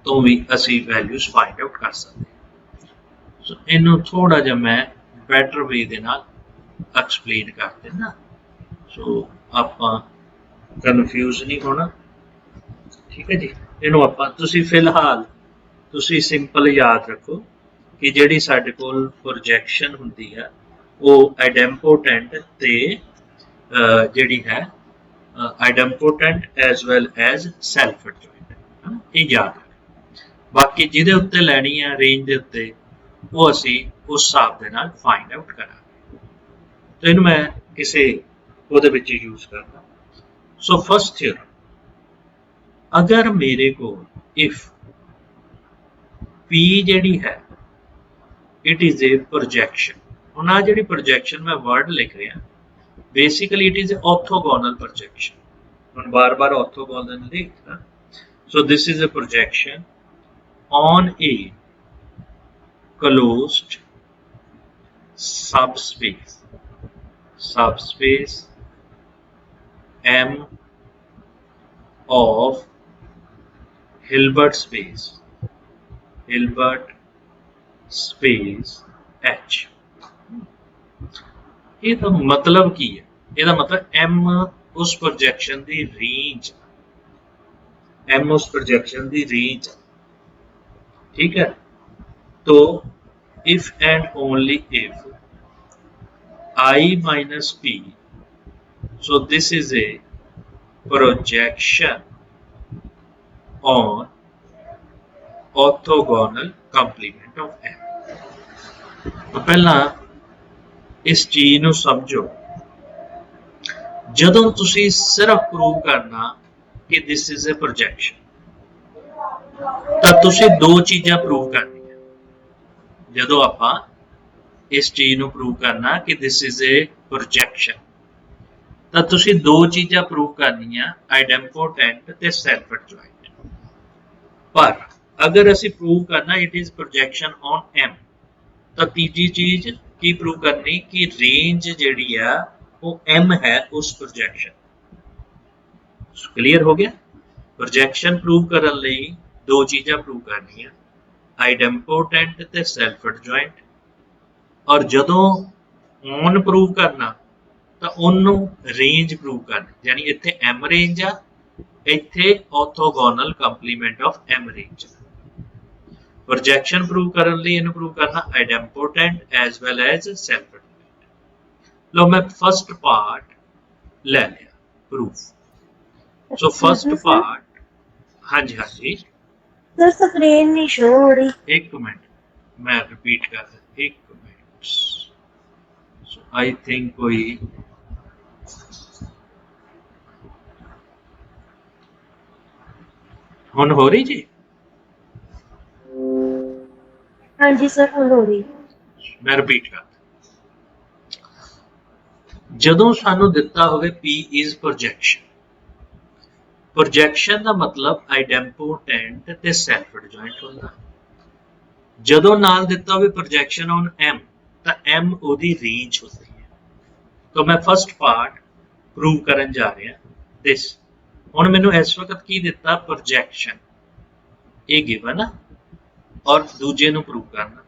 ਤੋਂ ਵੀ ਅਸੀਂ ਵੈਲਿਊਜ਼ ਫਾਈਂਡ ਆਊਟ ਕਰ ਸਕਦੇ ਹਾਂ। ਸੋ ਇਹਨੂੰ ਥੋੜਾ ਜਿਹਾ ਮੈਂ ਬੈਟਰ ਵੇ ਦੇ ਨਾਲ ਐਕਸਪਲੇਨ ਕਰ ਦਿੰਦਾ, ਸੋ ਆਪਾਂ ਕਨਫਿਊਜ਼ ਨਹੀਂ ਹੋਣਾ। ਠੀਕ ਹੈ ਜੀ, ਇਹਨੂੰ ਆਪਾਂ ਤੁਸੀਂ ਫਿਲਹਾਲ ਤੁਸੀਂ ਸਿੰਪਲ ਯਾਦ ਰੱਖੋ ਕਿ ਜਿਹੜੀ ਸਾਡੇ ਕੋਲ ਪ੍ਰੋਜੈਕਸ਼ਨ ਹੁੰਦੀ ਹੈ ਉਹ ਆਈਡੈਂਪੋਟੈਂਟ ਤੇ ਜਿਹੜੀ ਹੈ ਆਈਡੈਂਪੋਟੈਂਟ ਐਜ਼ ਵੈਲ ਐਜ਼ ਸੈਲਫ ਐਡਜੁਆਇੰਟ, ਇਹ ਯਾਦ ਰੱਖੋ। ਬਾਕੀ ਜਿਹਦੇ ਉੱਤੇ ਲੈਣੀ ਹੈ ਰੇਂਜ ਦੇ ਉੱਤੇ ਉਹ ਅਸੀਂ ਉਸ ਹਿਸਾਬ ਦੇ ਨਾਲ ਫਾਈਂਡ ਆਊਟ ਕਰਾਂਗੇ। ਤੇ ਇਹਨੂੰ ਮੈਂ ਕਿਸੇ ਉਹਦੇ ਵਿੱਚ ਯੂਜ਼ ਕਰਦਾ। ਸੋ ਫਸਟ ਥਿਓਰਮ, ਅਗਰ ਮੇਰੇ ਕੋਲ ਇਫ P ਜਿਹੜੀ ਹੈ ਇਟ ਇਜ਼ ਏ ਪ੍ਰੋਜੈਕਸ਼ਨ, ਹੁਣ ਆ ਜਿਹੜੀ ਪ੍ਰੋਜੈਕਸ਼ਨ ਮੈਂ ਵਰਡ ਲਿਖ ਰਿਹਾ basically it is orthogonal projection, ਹੁਣ ਬਾਰ-ਬਾਰ orthogonal ਨਹੀਂ ਲਿਖਣਾ। So this is a projection on a closed subspace M of Hilbert space H। ਇਹਦਾ ਮਤਲਬ ਕੀ ਹੈ? ਇਹਦਾ ਮਤਲਬ M ਉਸ ਪ੍ਰੋਜੈਕਸ਼ਨ ਦੀ ਰੇਂਜ, M ਉਸ ਪ੍ਰੋਜੈਕਸ਼ਨ ਦੀ ਰੇਂਜ, ठीक है। तो if and only if I minus P, so this is a projection on orthogonal complement of M। तो पहला इस चीज ਨੂੰ ਸਮਝੋ, ਜਦੋਂ ਤੁਸੀਂ ਸਿਰਫ ਪ੍ਰੂਵ ਕਰਨਾ ਕਿ this is a projection ਤਾਂ ਤੁਸੀਂ ਦੋ ਚੀਜ਼ਾਂ ਪ੍ਰੂਵ ਕਰਨੀਆਂ। ਜਦੋਂ ਆਪਾਂ ਇਸ ਚੀਜ਼ ਨੂੰ ਪ੍ਰੂਵ ਕਰਨਾ ਕਿ this is a projection ਤਾਂ ਤੁਸੀਂ ਦੋ ਚੀਜ਼ਾਂ ਪ੍ਰੂਵ ਕਰਨੀਆਂ, ਆਈਡੈਂਪੋਟੈਂਟ ਤੇ ਸੈਲਫ ਐਡਜੁਆਇੰਟ। ਪਰ ਅਗਰ ਅਸੀਂ ਪ੍ਰੂਵ ਕਰਨਾ it is projection on M ਤਾਂ ਤੀਜੀ ਚੀਜ਼ ਕੀ ਪ੍ਰੂਵ ਕਰਨੀ ਕਿ ਰੇਂਜ ਜਿਹੜੀ ਆ ਉਹ M ਹੈ ਉਸ ਪ੍ਰੋਜੈਕਸ਼ਨ। ਕਲੀਅਰ ਹੋ ਗਿਆ? ਪ੍ਰੋਜੈਕਸ਼ਨ ਪ੍ਰੂਵ ਕਰਨ ਲਈ ਦੋ ਚੀਜ਼ਾਂ ਪ੍ਰੂਵ ਕਰਨੀਆਂ, ਆਈਡੈਂਪੋਟੈਂਟ ਤੇ ਸੈਲਫ ਐਡਜੁਆਇੰਟ। ਔਰ ਜਦੋਂ ਔਨ ਪ੍ਰੂਵ ਕਰਨਾ ਤਾਂ ਉਹਨੂੰ ਰੇਂਜ ਪ੍ਰੂਵ ਕਰਨੀ, ਯਾਨੀ ਇੱਥੇ M ਰੇਂਜ ਆ, ਇੱਥੇ orthogonal complement of M range. Projection prove ਕਰਨ ਲਈ ਇਹਨੂੰ ਪ੍ਰੂਵ ਕਰਨਾ ਆਈਡੈਂਪੋਟੈਂਟ ਐਜ਼ ਵੈਲ ਐਜ਼ ਸੈਲਫ ਐਡਜੁਆਇੰਟ। ਲੋ ਮੈਂ ਫਸਟ ਪਾਰਟ ਲੈ ਲਿਆ ਪ੍ਰੂਫ। ਸੋ ਫਸਟ ਪਾਰਟ, ਹਾਂਜੀ ਹਾਂਜੀ सर स्क्रीन नहीं शो हो रही। एक मिनट मैं रिपीट कर दूं, एक मिनट। सो आई थिंक कोई हुन हो रही जी? हाँ जी सर हुन हो रही। मैं रिपीट कर ਜਦੋਂ ਸਾਨੂੰ ਦਿੱਤਾ ਹੋਵੇ P is projection, ਪ੍ਰੋਜੈਕਸ਼ਨ ਦਾ ਮਤਲਬ ਆਈਡੈਂਪੋਟੈਂਟ ਤੇ ਸੈਲਫ ਐਡਜੁਆਇੰਟ ਹੁੰਦਾ। ਜਦੋਂ ਨਾਲ ਦਿੱਤਾ ਹੋਵੇ ਪ੍ਰੋਜੈਕਸ਼ਨ ਔਨ M ਤਾਂ M ਉਹਦੀ ਰੇਂਜ ਹੁੰਦੀ ਹੈ। ਤਾਂ ਮੈਂ ਫਸਟ ਪਾਰਟ ਪ੍ਰੂਵ ਕਰਨ ਜਾ ਰਿਹਾ ਦਿਸ। ਹੁਣ ਮੈਨੂੰ ਇਸ ਵਕਤ ਕੀ ਦਿੱਤਾ? ਪ੍ਰੋਜੈਕਸ਼ਨ, ਇਹ ਗਿਵਨ ਆ, ਔਰ ਦੂਜੇ ਨੂੰ ਪ੍ਰੂਵ ਕਰਨਾ।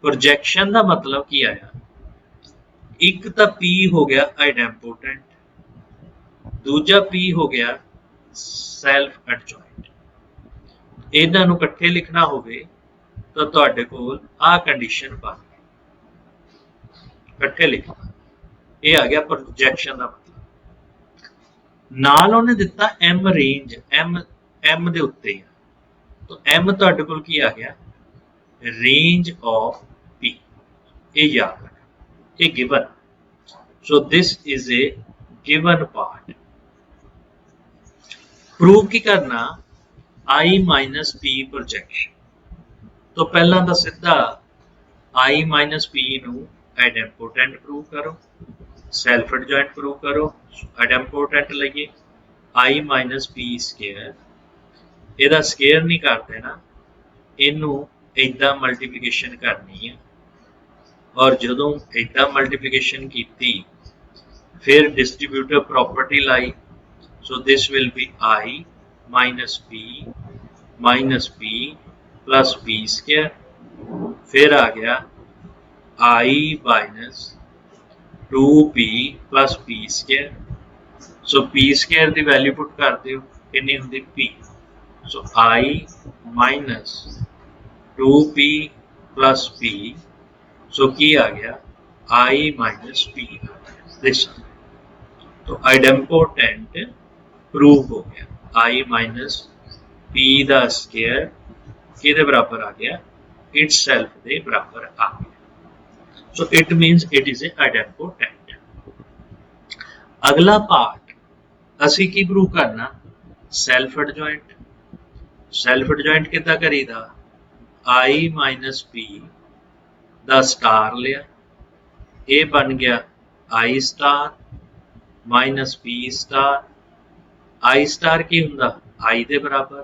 ਪ੍ਰੋਜੈਕਸ਼ਨ ਦਾ ਮਤਲਬ ਕੀ ਆਇਆ? ਇੱਕ ਤਾਂ P ਹੋ ਗਿਆ ਆਈਡੈਂਪੋਟੈਂਟ, ਦੂਜਾ P ਹੋ ਗਿਆ ਸੈਲਫ ਐਡਜੁਆਇੰਟ। ਇਹਨਾਂ ਨੂੰ ਇਕੱਠੇ ਲਿਖਣਾ ਹੋਵੇ ਤਾਂ ਤੁਹਾਡੇ ਕੋਲ ਆਹ ਕੰਡੀਸ਼ਨ ਬਣ ਗਈ, ਇਕੱਠੇ ਲਿਖਣਾ। ਇਹ ਆ ਗਿਆ ਪ੍ਰੋਜੈਕਸ਼ਨ ਦਾ ਮਤਲਬ। ਨਾਲ ਉਹਨੇ ਦਿੱਤਾ M ਰੇਂਜ, M ਦੇ ਉੱਤੇ ਆ, ਤਾਂ M ਤੁਹਾਡੇ ਕੋਲ ਕੀ ਆ ਗਿਆ? Range of P। ਇਹ ਯਾਦ ਰੱਖਣਾ, ਇਹ given. So this is a given part. Prove ਕੀ ਕਰਨਾ? I minus P projection। तो पहला तो सीधा I minus P ਨੂੰ ਆਈਡੈਂਪੋਟੈਂਟ ਪ੍ਰੂਵ ਕਰੋ, ਸੈਲਫ ਐਡਜੁਆਇੰਟ ਪ੍ਰੂਵ ਕਰੋ। ਆਈਡੈਂਪੋਟੈਂਟ ਲਈਏ I minus P ਸਕੁਅਰ, ਇਹਦਾ ਸਕੁਅਰ ਨਹੀਂ ਕਰ ਦੇਣਾ, ਇਹਨੂੰ ਇਦਾਂ ਮਲਟੀਪਲੀਕੇਸ਼ਨ ਕਰਨੀ ਹੈ। और जदों इदा मल्टीप्लिकेशन की फिर डिस्ट्रीब्यूटिव प्रॉपर्टी लाई so this will be I minus P plus P square फिर आ गया I minus 2p plus P square so P square की वैल्यू पुट कर दो कितनी होंगी p so I minus 2p plus p so की आ गया आई माइनस p दिस तो आइडेम्पोटेंट प्रूव हो गया आई माइनस पी का स्केयर कि बराबर आ गया इटसेल्फ के बराबर आ गया so it मीनस it is A idempotent. अगला पार्ट असी की प्रूव करना सैल्फ एडजॉइंट कितना करीदा आई माइनस पी का स्टार लिया ये बन गया आई स्टार माइनस पी स्टार आई स्टार की हुंदा आई दे बराबर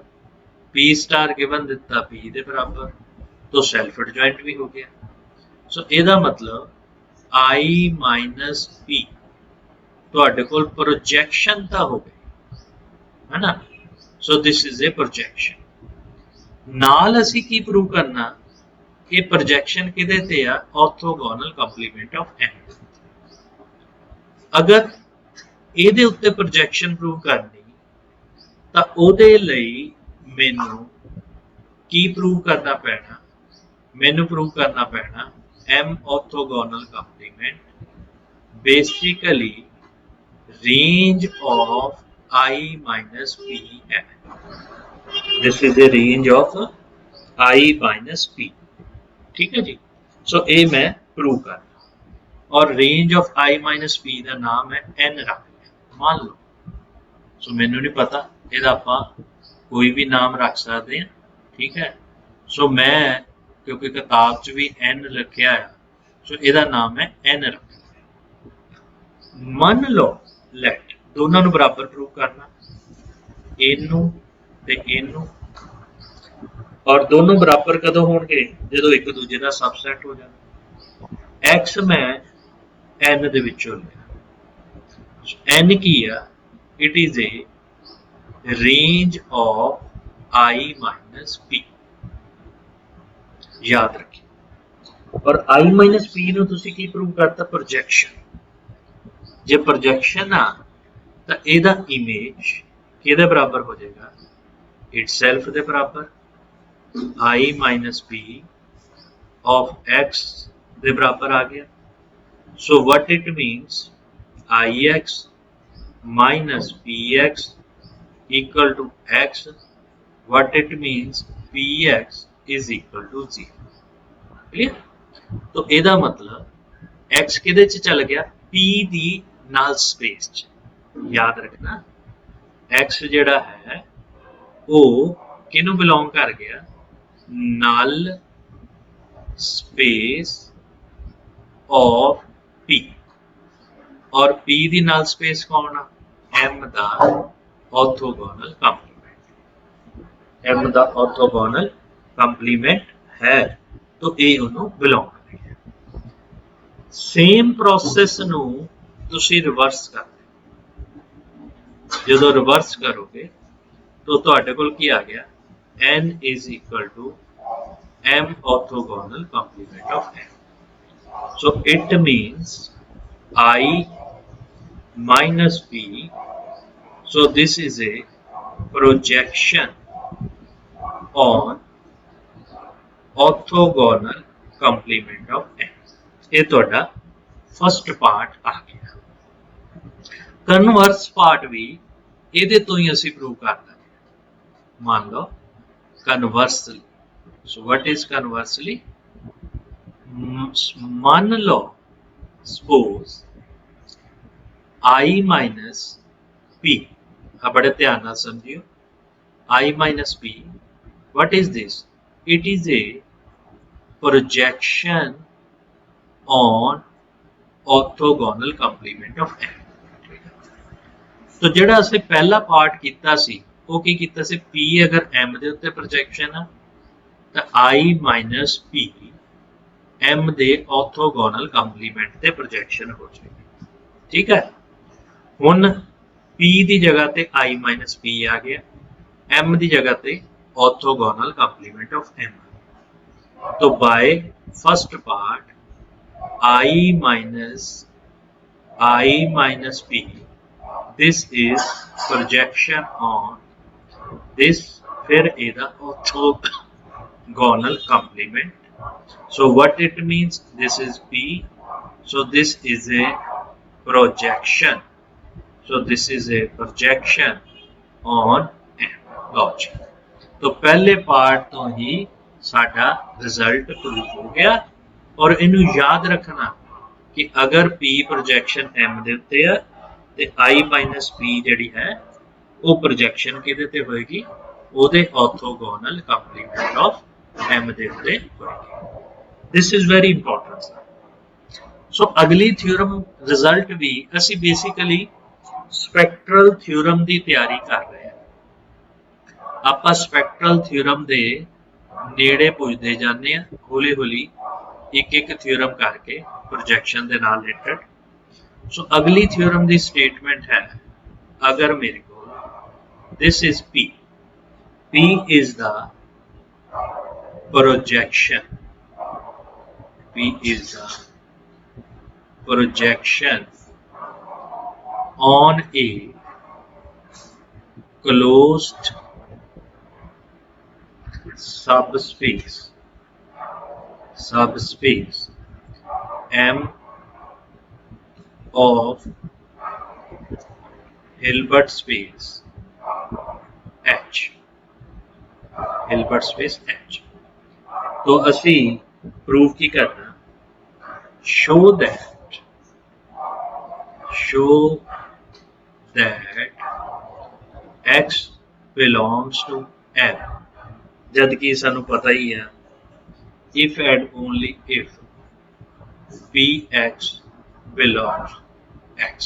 पी स्टार गिवन दिता पी दे बराबर तो सैल्फ एडजॉइंट भी हो गया सो ਇਹਦਾ मतलब आई माइनस पी ਤੁਹਾਡੇ ਕੋਲ प्रोजेक्शन ਤਾਂ ਹੋ ਗਈ है ना सो दिस इज ए प्रोजेक्शन नाल ਅਸੀਂ ਕੀ ਪ੍ਰੂਵ ਕਰਨਾ कि प्रोजेक्शन किदे ते आ ऑर्थोगोनल कंप्लीमेंट ऑफ एन अगर ਇਹਦੇ ਉੱਤੇ प्रोजेक्शन प्रूव करनी ਤਾਂ ਉਹਦੇ ਲਈ ਮੈਨੂੰ ਕੀ ਪ੍ਰੂਵ ਕਰਨਾ ਪੈਣਾ ਮੈਨੂੰ ਪ੍ਰੂਵ ਕਰਨਾ ਪੈਣਾ m orthogonal complement basically range of I minus p है this is the range of I minus p ठीक है जी सो ये मैं प्रूव करना और range of I minus P का नाम है n रख लिया मान लो सो मैनू नहीं पता ਇਹਦਾ ਆਪਾਂ कोई भी नाम रख सकते हैं ठीक है सो मैं क्योंकि किताब च भी n लिखा है सो ਇਹਦਾ नाम है n रख मन लो लेट दोनों ਨੂੰ बराबर प्रूव करना ਇਹਨੂੰ ਤੇ ਇਹਨੂੰ और दोनों बराबर कदों होंगे जो एक दूजे का सबसैट हो जाए एक्स मैं एन दे विचों लिया एन की है it is A range of I minus P याद रखिए और आई माइनस पी नूं तुसीं की प्रूव करता प्रोजेक्शन जे प्रोजेक्शन आ तो ਇਹਦਾ इमेज किहदे बराबर हो जाएगा इटसेल्फ दे बराबर I minus P of x दे बराबर आ गया so what it means I X minus P X equal to x what it means P X is equal to 0 clear तो ਇਹਦਾ मतलब x किहदे च चल गया p दी नाल स्पेस च याद रखना x जिहड़ा है वो किनू बिलोंग कर गया नल स्पेस ऑफ P और P दी नल स्पेस कौन आ M दा ऑर्थोगोनल कंप्लीमेंट M दा ऑर्थोगोनल कंप्लीमेंट है तो ये उन्होंने बिलोंग करेगा सेम प्रोसेस नू तुसी रिवर्स कर जो रिवर्स करोगे तो तुहाडे कोल की आ गया n is equal to m orthogonal complement of n. So it means I minus p. So this is a projection on orthogonal complement of n. ये तोड़ा फर्स्ट पार्ट आ गया कन्वर्स पार्ट भी ये तो ही असी प्रूव करना मान लो conversely so what is conversely मान लो suppose I minus p बड़े ध्यान ना समझियो I minus p what is this it is a projection on orthogonal complement of n तो जेड़ा असे पहला पार्ट कीता सी वो की कीता सी p अगर m दे उत्ते प्रोजेक्शन है तो I माइनस p m ਦੇ ऑर्थोगोनल ਕੰਪਲੀਮੈਂਟ ਤੇ ਪ੍ਰੋਜੈਕਸ਼ਨ ਹੋ ਜਾਏਗੀ। ਠੀਕ ਹੈ, ਹੁਣ p ਦੀ ਜਗ੍ਹਾ ਤੇ i ਮਾਈਨਸ p ਆ ਗਿਆ, m ਦੀ ਜਗ੍ਹਾ ਤੇ ऑर्थोगोनल कंप्लीमेंट ऑफ m। तो by first part i minus p, this is projection on this, फिर ਇਹਦਾ orthogonal complement। So what it means, this is p, so this is a projection, so this is a projection on m। ਲਓ ਜੀ, तो पहले part तो ही साडा result prove हो गया। और इनू याद रखना कि अगर P प्रोजेक्शन M दे उत्ते है ते I माइनस P जिहड़ी है वो प्रोजेक्शन किहदे ते होएगी, ਉਹਦੇ ऑर्थोगोनल कंप्लीमेंट ऑफ M दे उत्ते होएगी। This is very important. So अगली थ्योरम रिजल्ट भी असी बेसिकली स्पैक्ट्रल थ्योरम की तैयारी कर रहे हैं। ਆਪਾਂ ਸਪੈਕਟਰਲ ਥਿਊਰਮ ਦੇ ਨੇੜੇ ਪੁੱਜਦੇ ਜਾਂਦੇ ਆ, ਹੌਲੀ ਹੌਲੀ ਇੱਕ ਇੱਕ ਥਿਊਰਮ ਕਰਕੇ ਪ੍ਰੋਜੈਕਸ਼ਨ ਦੇ ਨਾਲ ਰਿਲੇਟਡ। ਸੋ ਅਗਲੀ ਥਿਊਰਮ ਦੀ ਸਟੇਟਮੈਂਟ ਹੈ, ਅਗਰ ਮੇਰੇ ਕੋਲ this is P, P is the projection, P is the projection on a closed subspace M of Hilbert space H, Hilbert space H। तो असी प्रूव की करना, show that X belongs to M, जद कि सानू पता ही है if and only if Px belongs X,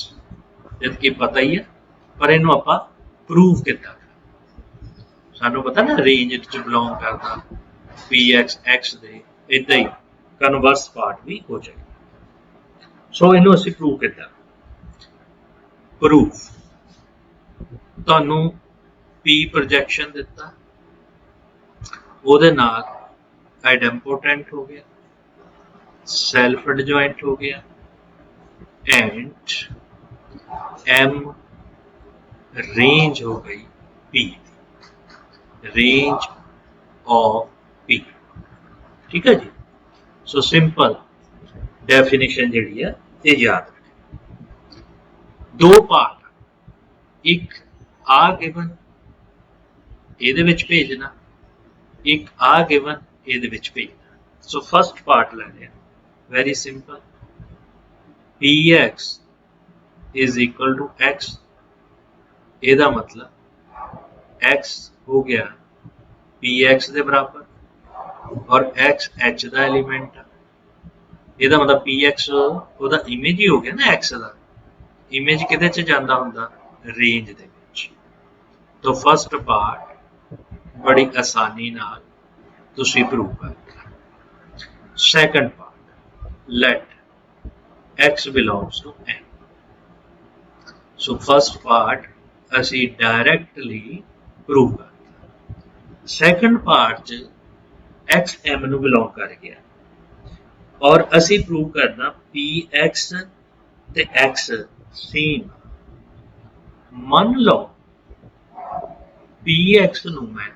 जद कि पता ही है, पर इनू आपां प्रूव कितना, सानू पता ना रेंज च बिलोंग करता Px X दे, इदा ही कन्वर्स पार्ट भी हो जाएगा। सो इनू असीं प्रूव कितना, प्रूफ तुहानू P प्रोजेक्शन दिता, ਉਹਦੇ ਨਾਲ आइडेम्पोटेंट हो गया, सैल्फ एडजॉइंट हो गया, एंड M रेंज हो गई P, रेंज ऑफ P। ठीक है जी। सो सिंपल डेफिनेशन जिहड़ी है ये याद रखें। दो पार्ट, एक आ गिवन ਇਹਦੇ ਵਿੱਚ ਭੇਜਣਾ, एक आ गिवन ਇਹਦੇ ਵਿੱਚ ਭੇਜਣਾ। सो फर्स्ट पार्ट ਲੈਣੇ, very simple, Px is equal to X, ਇਹਦਾ मतलब X हो गया Px ਦੇ बराबर और X H ਦਾ एलिमेंट है, ਇਹਦਾ मतलब Px ਉਹਦਾ इमेज ही हो गया ना X ਦਾ, इमेज ਕਿਹਦੇ ਚ ਜਾਂਦਾ ਹੁੰਦਾ, रेंज ਦੇ ਵਿੱਚ। तो फर्स्ट पार्ट बड़ी आसानी नाल तुसी प्रूव कर दिया। Second part, let X belongs to M। So first part असी डायरेक्टली प्रूव कर दिया। सैकंड पार्ट च X M नू बिलोंग कर गया और असी प्रूव करना Px ते X सेम। मान लो Px नू मैं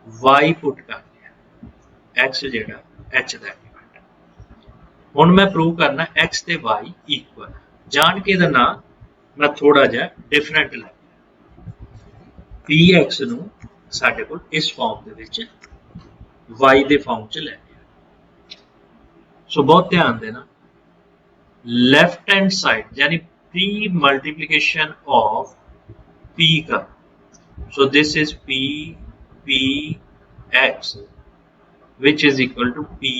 y पुट कर दिया, x जेड़ा h दा एलिमेंट, हुण मैं प्रूव करना x ते y इक्वल, जान के दा नाम मैं थोड़ा जा डिफरेंट लिया, Px नू साडे कोल इस form they which y they form च ले लिया। सो बहुत ध्यान देना, लेफ्ट हैंड साइड यानी प्री मल्टीप्लिकेशन ऑफ P का, so this is Px which is equal to Py।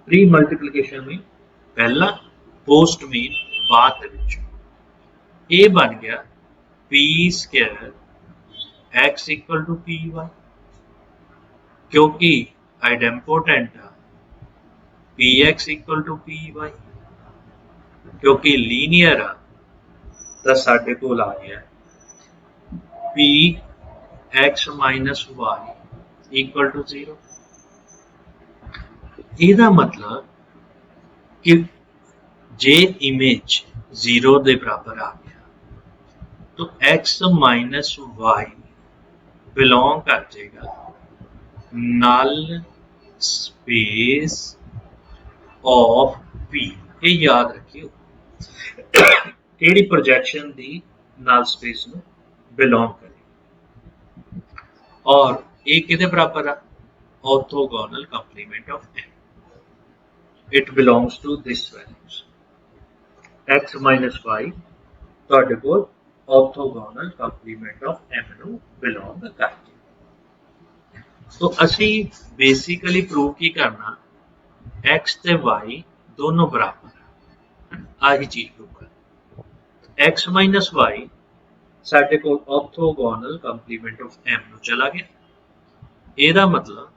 Pre multiplication में पहला, पोस्ट मीन बाद विच, ये बन गया P square X equal to Py, क्योंकि आइडेम्पोटेंट आ px इक्वल टू py क्योंकि लीनियर आ तो साडे कोल आ गया px minus y equal to 0। ਇਹਦਾ मतलब कि जे इमेज 0 के बराबर आ गया तो x माइनस वाई बिलोंग कर जाएगा नल स्पेस ऑफ पी। ये याद रखियो केड़ी प्रोजेक्शन दी नल स्पेस में बिलोंग करे और ये किदे बराबर है orthogonal complement of M. It belongs to this values x minus Y ਤੁਹਾਡੇ ਕੋਲ ऑर्थोगोनल कंप्लीमेंट ऑफ m ਨੂੰ बिलोंग करती। तो असी बेसिकली प्रूव की करना x ਤੇ y दोनों बराबर आही चीज प्रूव करना। x माइनस वाई साडे कोल ऑर्थोगोनल कंप्लीमेंट ऑफ m ਨੂੰ चला गया। ਇਹਦਾ मतलब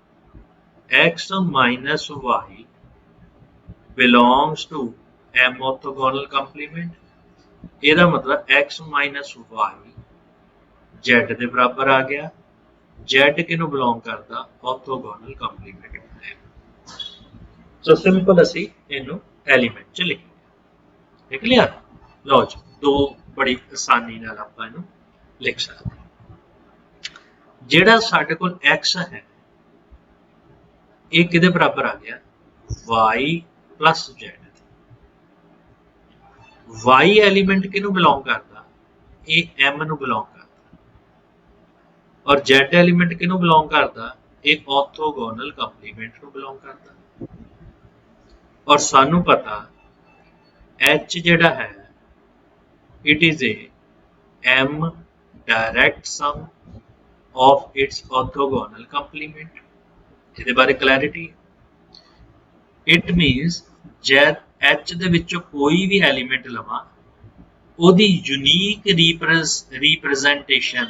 x minus Y belongs to m orthogonal complement. ਇਹਦਾ मतलब x माइनस वाई z ਦੇ बराबर आ गया। z किनू बिलोंग करता orthogonal complement of m। So simple असी इनू एलीमेंट च लिख लिख लिया। लो जी दो बड़ी आसानी नाल आपां इनू लिख सकते हैं। जेड़ा साडे कोल x है ये किदे बराबर आ गया y plus z। y element किनू बिलोंग करता ये m नू बिलोंग करता और z एलीमेंट किनू बिलोंग करता ये ऑर्थोगोनल कंप्लीमेंट नू बिलोंग करता। और सानू पता h जेड़ा है it is a m direct sum of its orthogonal complement. ਇਹਦੇ बारे clarity it means z h दे विचों कोई भी एलीमेंट लवां ਉਹਦੀ यूनीक रिप्रजेंटेशन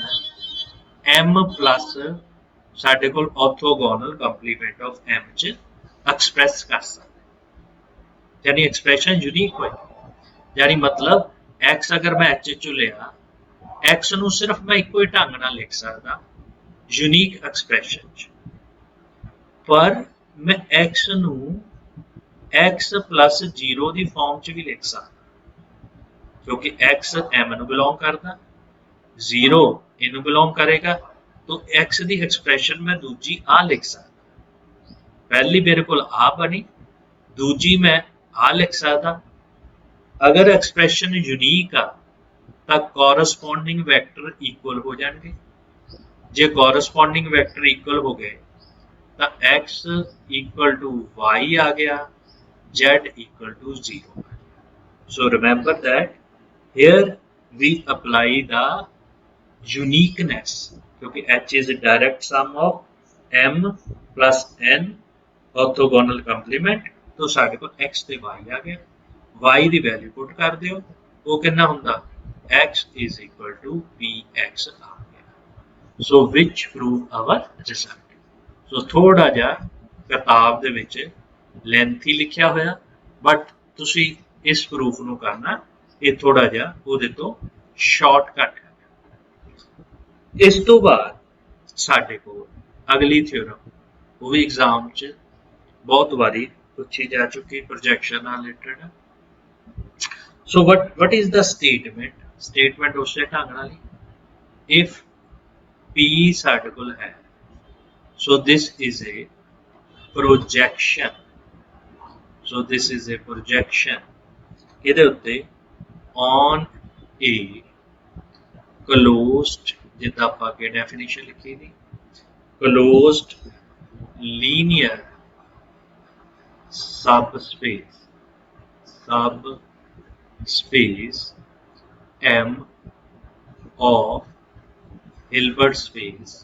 m प्लस साडे कोल ऑर्थोगोनल कंप्लीमेंट ऑफ m च एक्सप्रैस कर सकते यानी एक्सप्रैशन यूनीक होए। यानी मतलब x अगर मैं h चो लिया x नू सिर्फ मैं इको ही ढंग नाल लिख सकदा यूनीक एक्सप्रैशन च पर मैं x नू x प्लस 0 की फॉर्म च भी लिख सकता क्योंकि x m नू बिलोंग करता 0 इनू बिलोंग करेगा तो x की एक्सप्रैशन मैं दूजी आ लिख सकता। पहली मेरे को आ बनी दूजी मैं आ लिख सकता। अगर एक्सप्रैशन यूनीक आ तो कॉरस्पॉन्डिंग वैक्टर इक्वल हो जाएंगे। जे कॉरस्पॉन्डिंग वैक्टर इक्वल हो गए तो x इक्वल टू y आ गया z equal to 0। So remember that here we apply the uniqueness क्योंकि h is a direct sum of m plus n orthogonal complement तो साडे को x ते y आ गया। y दी वैल्यू पुट कर दियो वो कितना हुंदा x is equal to px आ गया। So which prove our result। सो थोड़ा जा किताब दे विच लेंथी लिखिया होया बट तुसी इस प्रूफ नू करना ये थोड़ा जा उहदे तो शॉर्टकट है। इस तो बाद साडे कोल अगली थ्योरम वो भी एग्जाम च बहुत बारी पूछी जा चुकी प्रोजेक्शन नाल रिलेटेड है। So what is the statement उस ढंग नाल इफ p साडे कोल है so this is a projection। so this is a projection ਇਹਦੇ ਉੱਤੇ on a closed ਜਿੱਦਾਂ ਆਪਾਂ ਅੱਗੇ ਡੈਫੀਨੇਸ਼ਨ ਲਿਖੀ ਦੀ closed linear subspace m of Hilbert space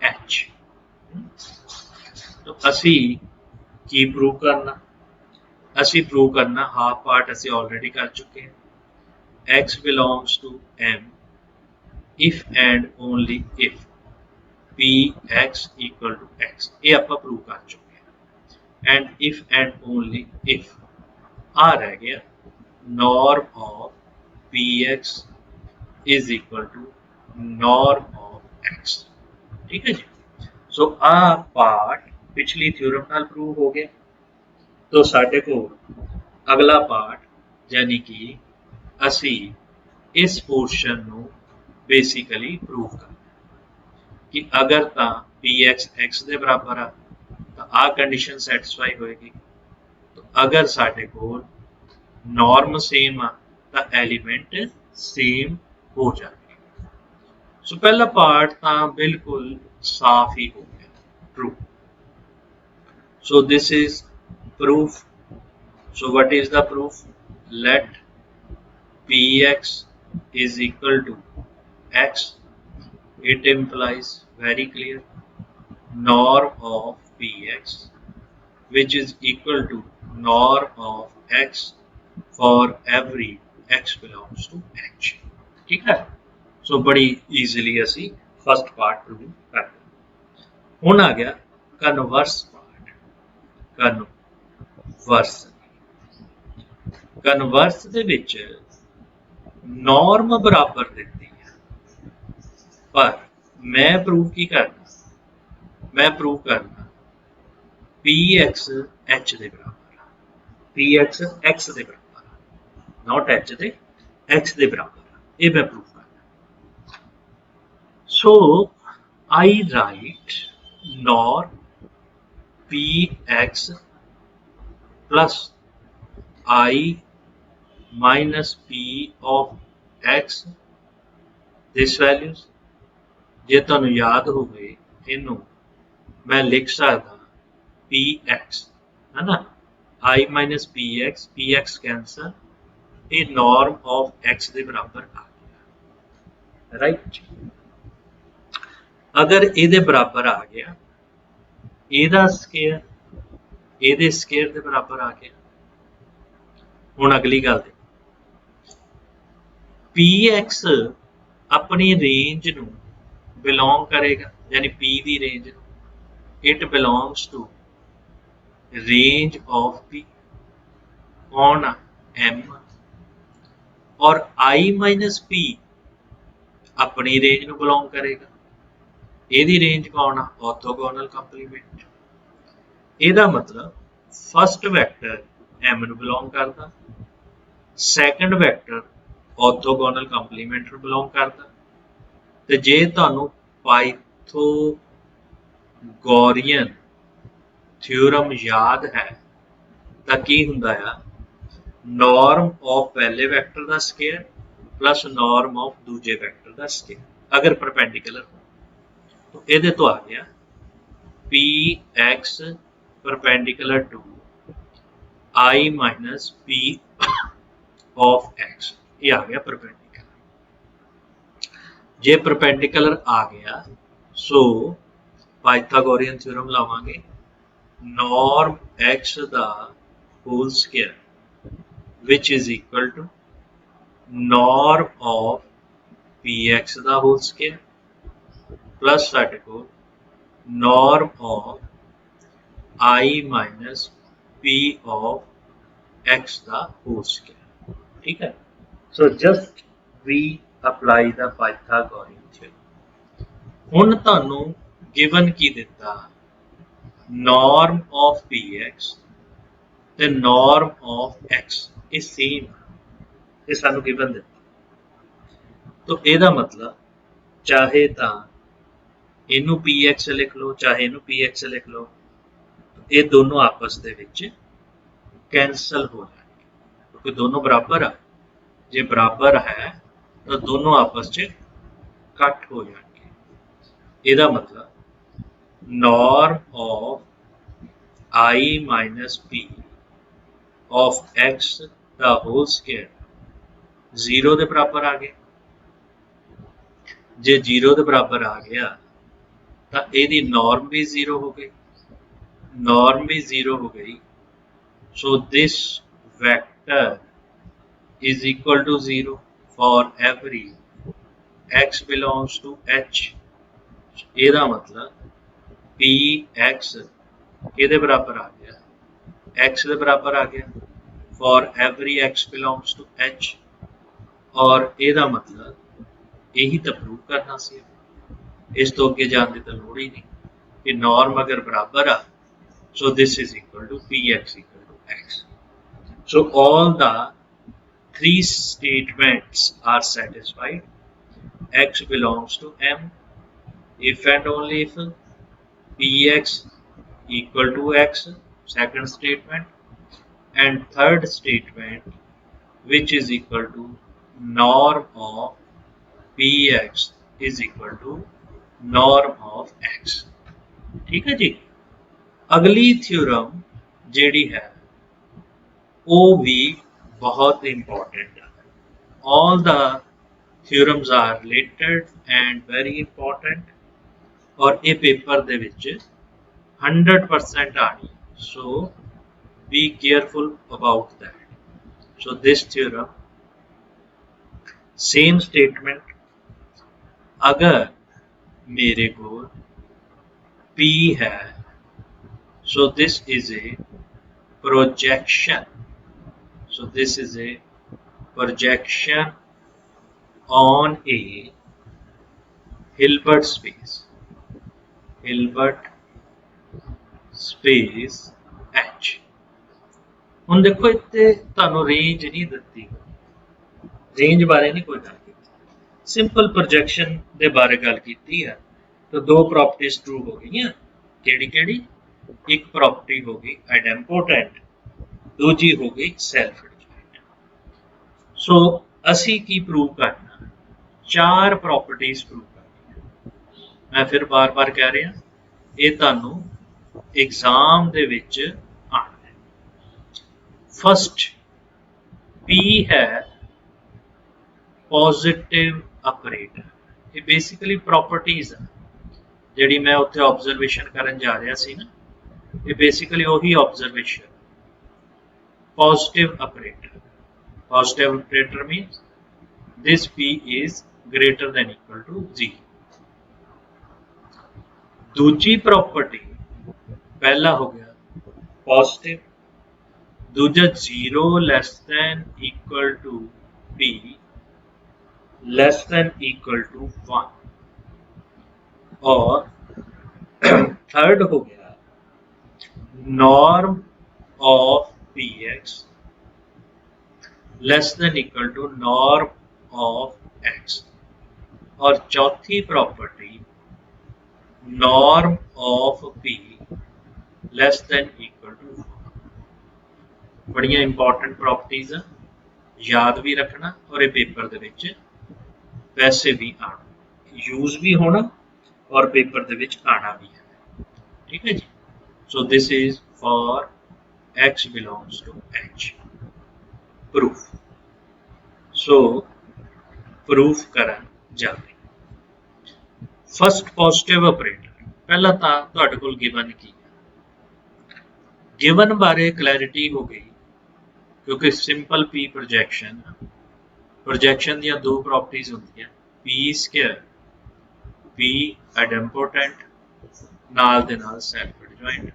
H। तो असी की प्रूव करना असी प्रूव करना हाफ पार्ट असी ऑलरेडी कर चुके हैं। x belongs to m if and only if px equal to x, ਇਹ ਆਪਾਂ ਪ੍ਰੂਵ ਕਰ ਚੁੱਕੇ ਹਾਂ। and if and only if ਆ ਰਹਿ ਗਿਆ norm of px is equal to norm of x, ਠੀਕ ਹੈ ਜੀ। ਸੋ ਆ ਪਾਰਟ ਪਿਛਲੀ ਥਿਓਰਮ ਨਾਲ ਪ੍ਰੂਵ ਹੋ ਗਿਆ। तो साढ़े को अगला पार्ट यानी कि असी इस पोर्शन ਨੂੰ बेसिकली प्रूव करना कि अगर ਤਾਂ px x ਦੇ बराबर आ ਤਾਂ आ कंडीशन सैटिस्फाई होएगी। तो अगर साढ़े को नॉर्म सेम आ ਤਾਂ एलिमेंट सेम हो जाएगी। सो पहला पार्ट ਤਾਂ बिल्कुल साफ ही हो गया, true. So this is proof. So what is the proof? Let px is equal to x. It implies very clear norm of px which is equal to norm of x for every x belongs to h, ठीक है। सो बड़ी easily असी first part prove कर दिया। हुण आ गया converse part. Converse ਦੇ ਵਿੱਚ नॉर्म बराबर दिती है, पर मैं प्रूव की करना, मैं प्रूव करना px h ਦੇ बराबर, px x ਦੇ बराबर, नॉट h ਦੇ x ਦੇ बराबर, ये मैं प्रूव करना। सो I write norm px plus I minus p of x this values। जे तुहानू याद होवे इनू मैं लिख सकदा px है ना, I minus px कैंसल, ये नॉर्म ऑफ x के बराबर आ गया, राइट। अगर ये बराबर आ गया, ਇਹਦਾ स्केयर ਇਹਦੇ स्केयर के बराबर आ गया। ਹੁਣ अगली गल दे px अपनी रेंज नू बिलोंग करेगा, यानी p की रेंज नू, it belongs to range of p कौन आ m, और i माइनस p अपनी रेंज नू बिलोंग करेगा, ਇਹਦੀ रेंज कौन आ ऑर्थोगोनल कंप्लीमेंट। ਇਹਦਾ मतलब फर्स्ट वैक्टर m ਨੂੰ बिलोंग करता, सैकेंड वैक्टर ऑर्थोगोनल कंप्लीमेंट ਨੂੰ बिलोंग करता। ਤੇ ਜੇ ਤੁਹਾਨੂੰ ਪਾइथागोरियन थ्योरम याद है ਤਾਂ ਕੀ ਹੁੰਦਾ ਆ, नॉर्म ऑफ पहले वैक्टर ਦਾ स्केयर प्लस नॉर्म ऑफ दूजे वैक्टर ਦਾ स्केयर अगर परपेंडिकुलर हो। तो ਇਹਦੇ ਤੋਂ आ गया px perpendicular to I minus p of x, ये आ गया परपेंडिकुलर। जे परपेंडिकुलर आ गया सो पाइथागोरियन थ्योरम लावांगे, नॉर्म x दा whole square which is equal to norm of px दा होल स्क्वायर प्लस साडे को norm of I minus p of x दा होल स्क्वायर, ठीक है। So just we apply the Pythagorean theorem. हुण तुहानू गिवन की दिता, नॉर्म ऑफ px ते नॉर्म ऑफ x ये सेम, ये सानू गिवन दिता। तो ਇਹਦਾ मतलब चाहे तो इनू px लिख लो चाहे इनू px लिख लो, ये दोनों आपस दे विच कैंसल हो जाएंगे क्योंकि दोनों बराबर आ। जे बराबर है तो दोनों आपस च कट हो जाएंगे। ਇਹਦਾ मतलब norm of I minus p of x दा होल स्क्वायर जीरो के बराबर आ गया। जे जीरो के बराबर आ गया तो यदी नॉर्म भी जीरो हो गई, नॉर्म भी जीरो हो गई। So this vector is equal to 0 for every x belongs to h, ਇਹਦਾ मतलब px ਇਹਦੇ ਬਰਾਬਰ ਆ ਗਿਆ, x ਦੇ ਬਰਾਬਰ ਆ ਗਿਆ for every x belongs to h, ਔਰ ਇਹਦਾ मतलब ਇਹੀ ਤਾਂ ਪ੍ਰੂਵ ਕਰਨਾ ਸੀ, ਇਸ ਤੋਂ ਅੱਗੇ ਜਾਣ ਦੀ ਤਾਂ ਲੋੜ ਹੀ ਨਹੀਂ ਕਿ ਨੋਰਮ ਅਗਰ ਬਰਾਬਰ ਆ, so this is equal to px equal to x. So all the three statements are satisfied. X belongs to M if and only if px equal to x, second statement, and third statement which is equal to norm of px is equal to norm of x. ठीक है जी। अगली theorem ਜਿਹੜੀ ਹੈ ਉਹ ਵੀ ਬਹੁਤ important ਹੈ। all the theorems are related and very important, ਔਰ ਇਹ ਪੇਪਰ ਦੇ ਵਿੱਚ 100% ਆਣੀ, so be careful about that. So this theorem, same statement, अगर मेरे को P है, so this is a projection, so this is a projection on a Hilbert space, Hilbert space H. ਹੁਣ ਦੇਖੋ ਇੱਥੇ ਤੁਹਾਨੂੰ ਰੇਂਜ ਨਹੀਂ ਦਿੱਤੀ, ਰੇਂਜ ਬਾਰੇ ਨਹੀਂ ਕੋਈ ਗੱਲ ਕੀਤੀ, ਸਿੰਪਲ ਪ੍ਰੋਜੈਕਸ਼ਨ ਦੇ ਬਾਰੇ ਗੱਲ ਕੀਤੀ ਹੈ। ਤਾਂ ਦੋ ਪ੍ਰੋਪਰਟੀਜ਼ ਟਰੂ ਹੋ ਗਈਆਂ, ਕਿਹੜੀ ਕਿਹੜੀ? ਇੱਕ ਪ੍ਰੋਪਰਟੀ ਹੋ ਗਈ ਆਈਡੈਂਪੋਟੈਂਟ, ਦੂਜੀ ਹੋ ਗਈ ਸੈਲਫ ਐਡਜੁਆਇੰਟ। ਸੋ ਅਸੀਂ ਕੀ ਪ੍ਰੂਵ ਕਰਨਾ? ਚਾਰ ਪ੍ਰੋਪਰਟੀਜ਼ ਪ੍ਰੂਵ ਕਰਨੀਆਂ। ਮੈਂ ਫਿਰ ਬਾਰ-ਬਾਰ ਕਹਿ ਰਿਹਾ, ਇਹ ਤੁਹਾਨੂੰ एग्जाम ਦੇ ਵਿੱਚ ਆਣਾ ਹੈ। फर्स्ट P है पॉजिटिव ऑपरेटर, ये बेसिकली प्रॉपर्टीज है ਜਿਹੜੀ ਮੈਂ ਉੱਥੇ ऑब्जर्वेशन ਕਰਨ ਜਾ ਰਿਹਾ ਸੀ ਨਾ, ਇਹ बेसिकली ਉਹੀ observation. Positive operator, positive operator means this P is greater than equal to 0। दूजी प्रॉपर्टी, पहला हो गया पॉजिटिव, दूजा 0 less than equal to P less than equal to 1, और थर्ड हो गया norm of Px less than equal to norm of x, और चौथी property norm of P less than equal to 1। बड़िया इंपॉर्टेंट प्रॉपर्टीज है, याद भी रखना, और ये पेपर दे विच वैसे भी आना, यूज भी होना और पेपर दे विच आना भी है। ठीक है जी। So this is for x belongs to h proof. So proof करन जावे। फर्स्ट पॉजिटिव ऑपरेटर, पहला तो तुहाडे कोल गिवन की, गिवन बारे क्लैरिटी हो गई, क्योंकि सिंपल P प्रोजैक्शन, प्रोजैक्शन दी दो प्रॉपर्टीज होंदियां, P स्क्वायर, P आइडेंपोटेंट नाल दे नाल सेल्फ एडजॉइंट।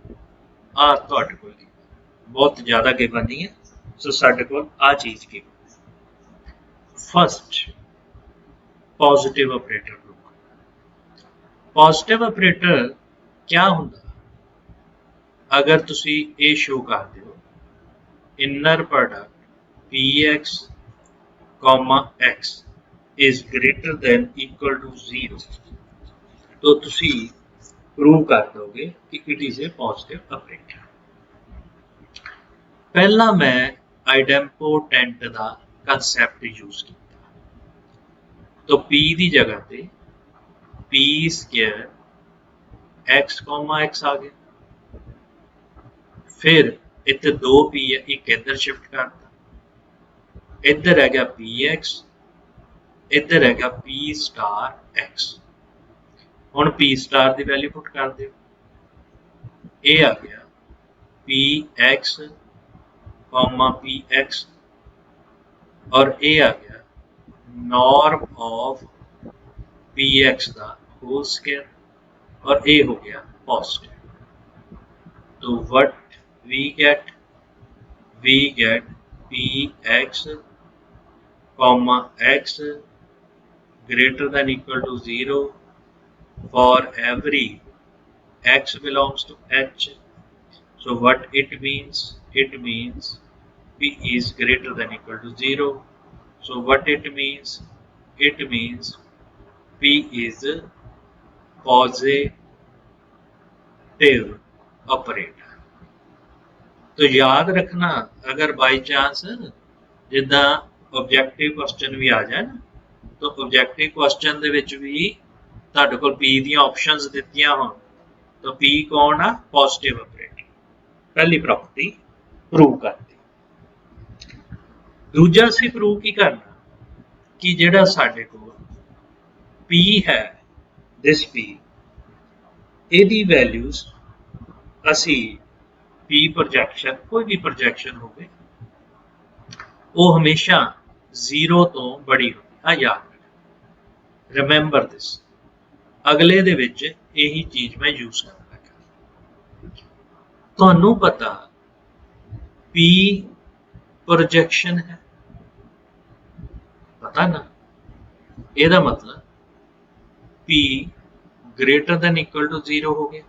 आ तुहाडे कोल बहुत ज़्यादा गिवन नहीं है, सो साडे कोल आ चीज़ given. First positive operator, positive operator क्या हुंदा? अगर तुसी ये शो कर दो inner product Px comma x is greater than equal to 0, तो तुसी प्रूव कर दोगे कि it is a positive operator. पहला मैं आइडेंपोटेंट का कंसैप्ट यूज किया, तो P की जगह पे P square x comma x आ गया, फिर इतने दो P है, एक इधर शिफ्ट करता, इधर है गया Px, इधर है गया P स्टार x। हुण P स्टार की वैल्यू पुट कर दो, ये आ गया Px कॉमा Px, और ये आ गया नॉर्म ऑफ पी एक्स का होल स्केयर और ए हो गया पॉजिटिव। तो what we get P X comma x greater than equal to 0 for every x belongs to h. So what it means? It means p is greater than equal to 0. So what it means? It means p is positive operator. तो याद रखना अगर by chance जिदा objective question भी आ जाए ना, तो objective question ਦੇ ਵਿੱਚ ਵੀ ਤੁਹਾਡੇ ਕੋਲ p ਦੀਆਂ ਆਪਸ਼ਨਸ ਦਿੱਤੀਆਂ ਹੋਣ तो p कौन आ पॉजिटिव ऑपरेटर। पहली प्रॉपर्टी प्रूव करती। दूजा ਅਸੀਂ प्रूव की करना कि ਜਿਹੜਾ ਸਾਡੇ ਕੋਲ p है दिस p ਇਹਦੀ वैल्यूज ਅਸੀਂ p प्रोजेक्शन कोई भी प्रोजेक्शन होवे वो हमेशा 0 तो बड़ी होती है। याद रिमेंबर दिस, अगले दे विच यही चीज मैं यूज करूंगा। ਤੁਹਾਨੂੰ पता p प्रोजेक्शन है, पता ना, ਇਹਦਾ मतलब p greater than equal to 0 हो गया।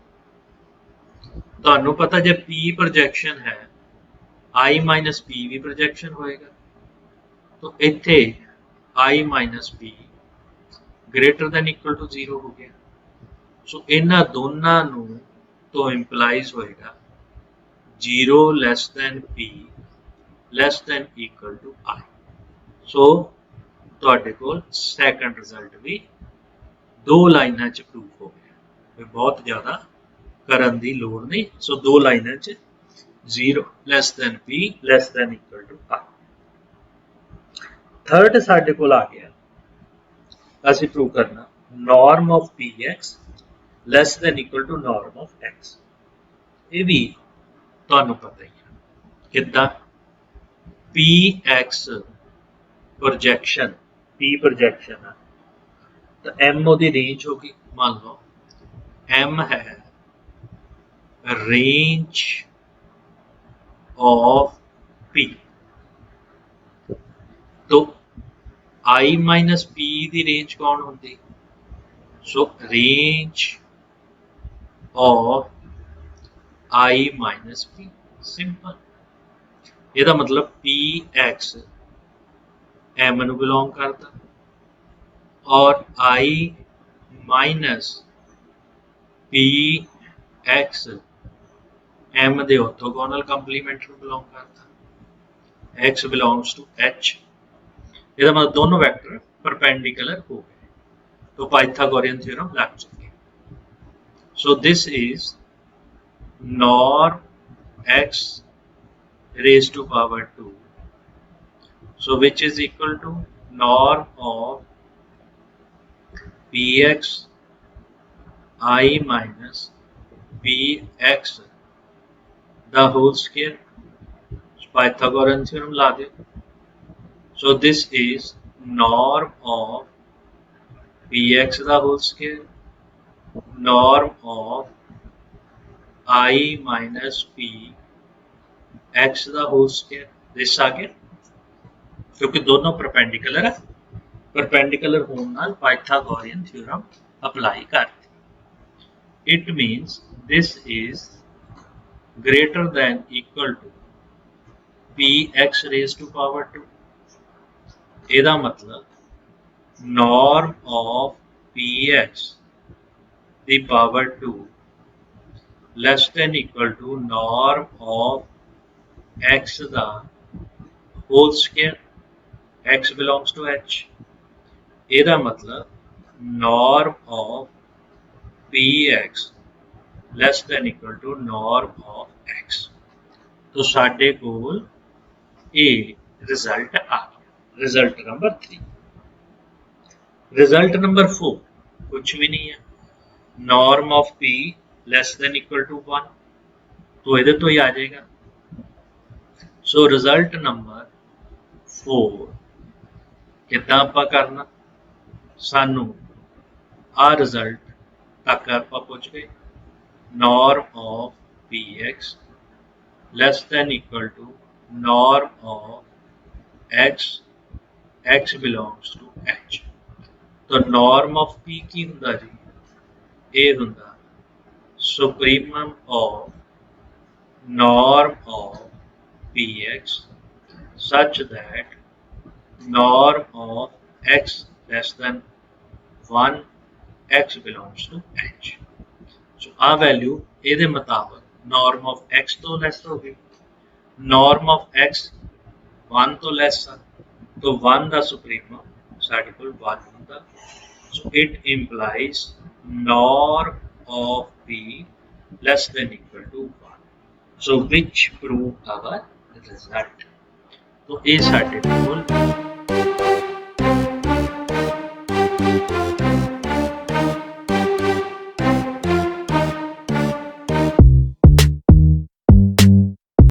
ਤੁਹਾਨੂੰ पता जब p प्रोजेक्शन है i माइनस p भी प्रोजेक्शन होएगा, तो इत्थे i minus p greater than equal to 0 हो गया। सो इन्हां दोनों नूं तो इंप्लाइज होएगा 0 less than p less than equal to i। So तुहाडे कोल सैकंड रिजल्ट भी दो लाइनां च प्रूव हो गया, बहुत ज़्यादा करन दी लोड़ नहीं। सो दो लाइनां च 0 less than p less than equal to i। Third साडे कोल आ गया, ਅਸੀਂ प्रूव करना norm of P x less than equal to norm of x. ये भी तुहानू पता ही है किद्दां P x projection P projection है तो एम ओदी रेंज होगी। मान लो एम है रेंज ऑफ पी, तो i माइनस p की रेंज कौन होती? So range of i minus p, simple. ਇਹਦਾ मतलब पी एक्स एम ਨੂੰ बिलोंग करता और i minus P X M ਦੇ ऑर्थोगोनल कंप्लीमेंट ਨੂੰ बिलोंग करता। x बिलोंग्स टू h, ਇਹਦਾ मतलब दोनों वेक्टर परपेंडिकुलर हो गए, तो पाइथागोरियन थ्योरम लग चुकी। सो this is norm x raised to power 2, so which is equal to norm of px I minus px the whole square। Pythagorean theorem ला दे। So this is norm of px the whole square, norm of I minus p x the whole square। this आ गया क्योंकि दोनों perpendicular है, perpendicular होने नाल Pythagorean theorem apply करती। It means this is greater than equal to P X raise to power 2। ਇਹਦਾ मतलब नॉर्म ऑफ पी एक्स दी power 2 less than equal to norm of x the whole square, x belongs to h। ਇਹਦਾ मतलब norm of px less than equal to norm of x। तो साडे कोल a result आ गया, result number 3। Result number 4 कुछ भी नहीं है, norm of p less than equal to 1, तो ਇਹਦੇ ਤੋਂ ਹੀ आ जाएगा। सो रिजल्ट नंबर 4 कितना ਆਪਾਂ करना, सानू ਆ ਰਿਜ਼ਲਟ ਤੱਕ ਆਪਾਂ ਪਹੁੰਚ ਗਏ। norm of px less than equal to norm of x belongs to h। ਤਾਂ norm of p ਕੀ ਹੁੰਦਾ ਜੀ? ਇਹ ਹੁੰਦਾ supremum of norm of px such that norm of x less than 1 x belongs to h। ਸੋ ਆ value ਇਹਦੇ ਮੁਤਾਬਕ norm of x ਤੋਂ ਲੈਸ ਹੋ ਗਈ, norm of x 1 ਤੋਂ ਲੈਸ ਆ, ਤਾਂ 1 ਦਾ ਸੁਪਰੀਮਮ ਸਾਡੇ ਕੋਲ 1 ਹੁੰਦਾ। So it employees norm of p less than equal to 1। So which prove our result। तो ये ਸਾਡੇ ਕੋਲ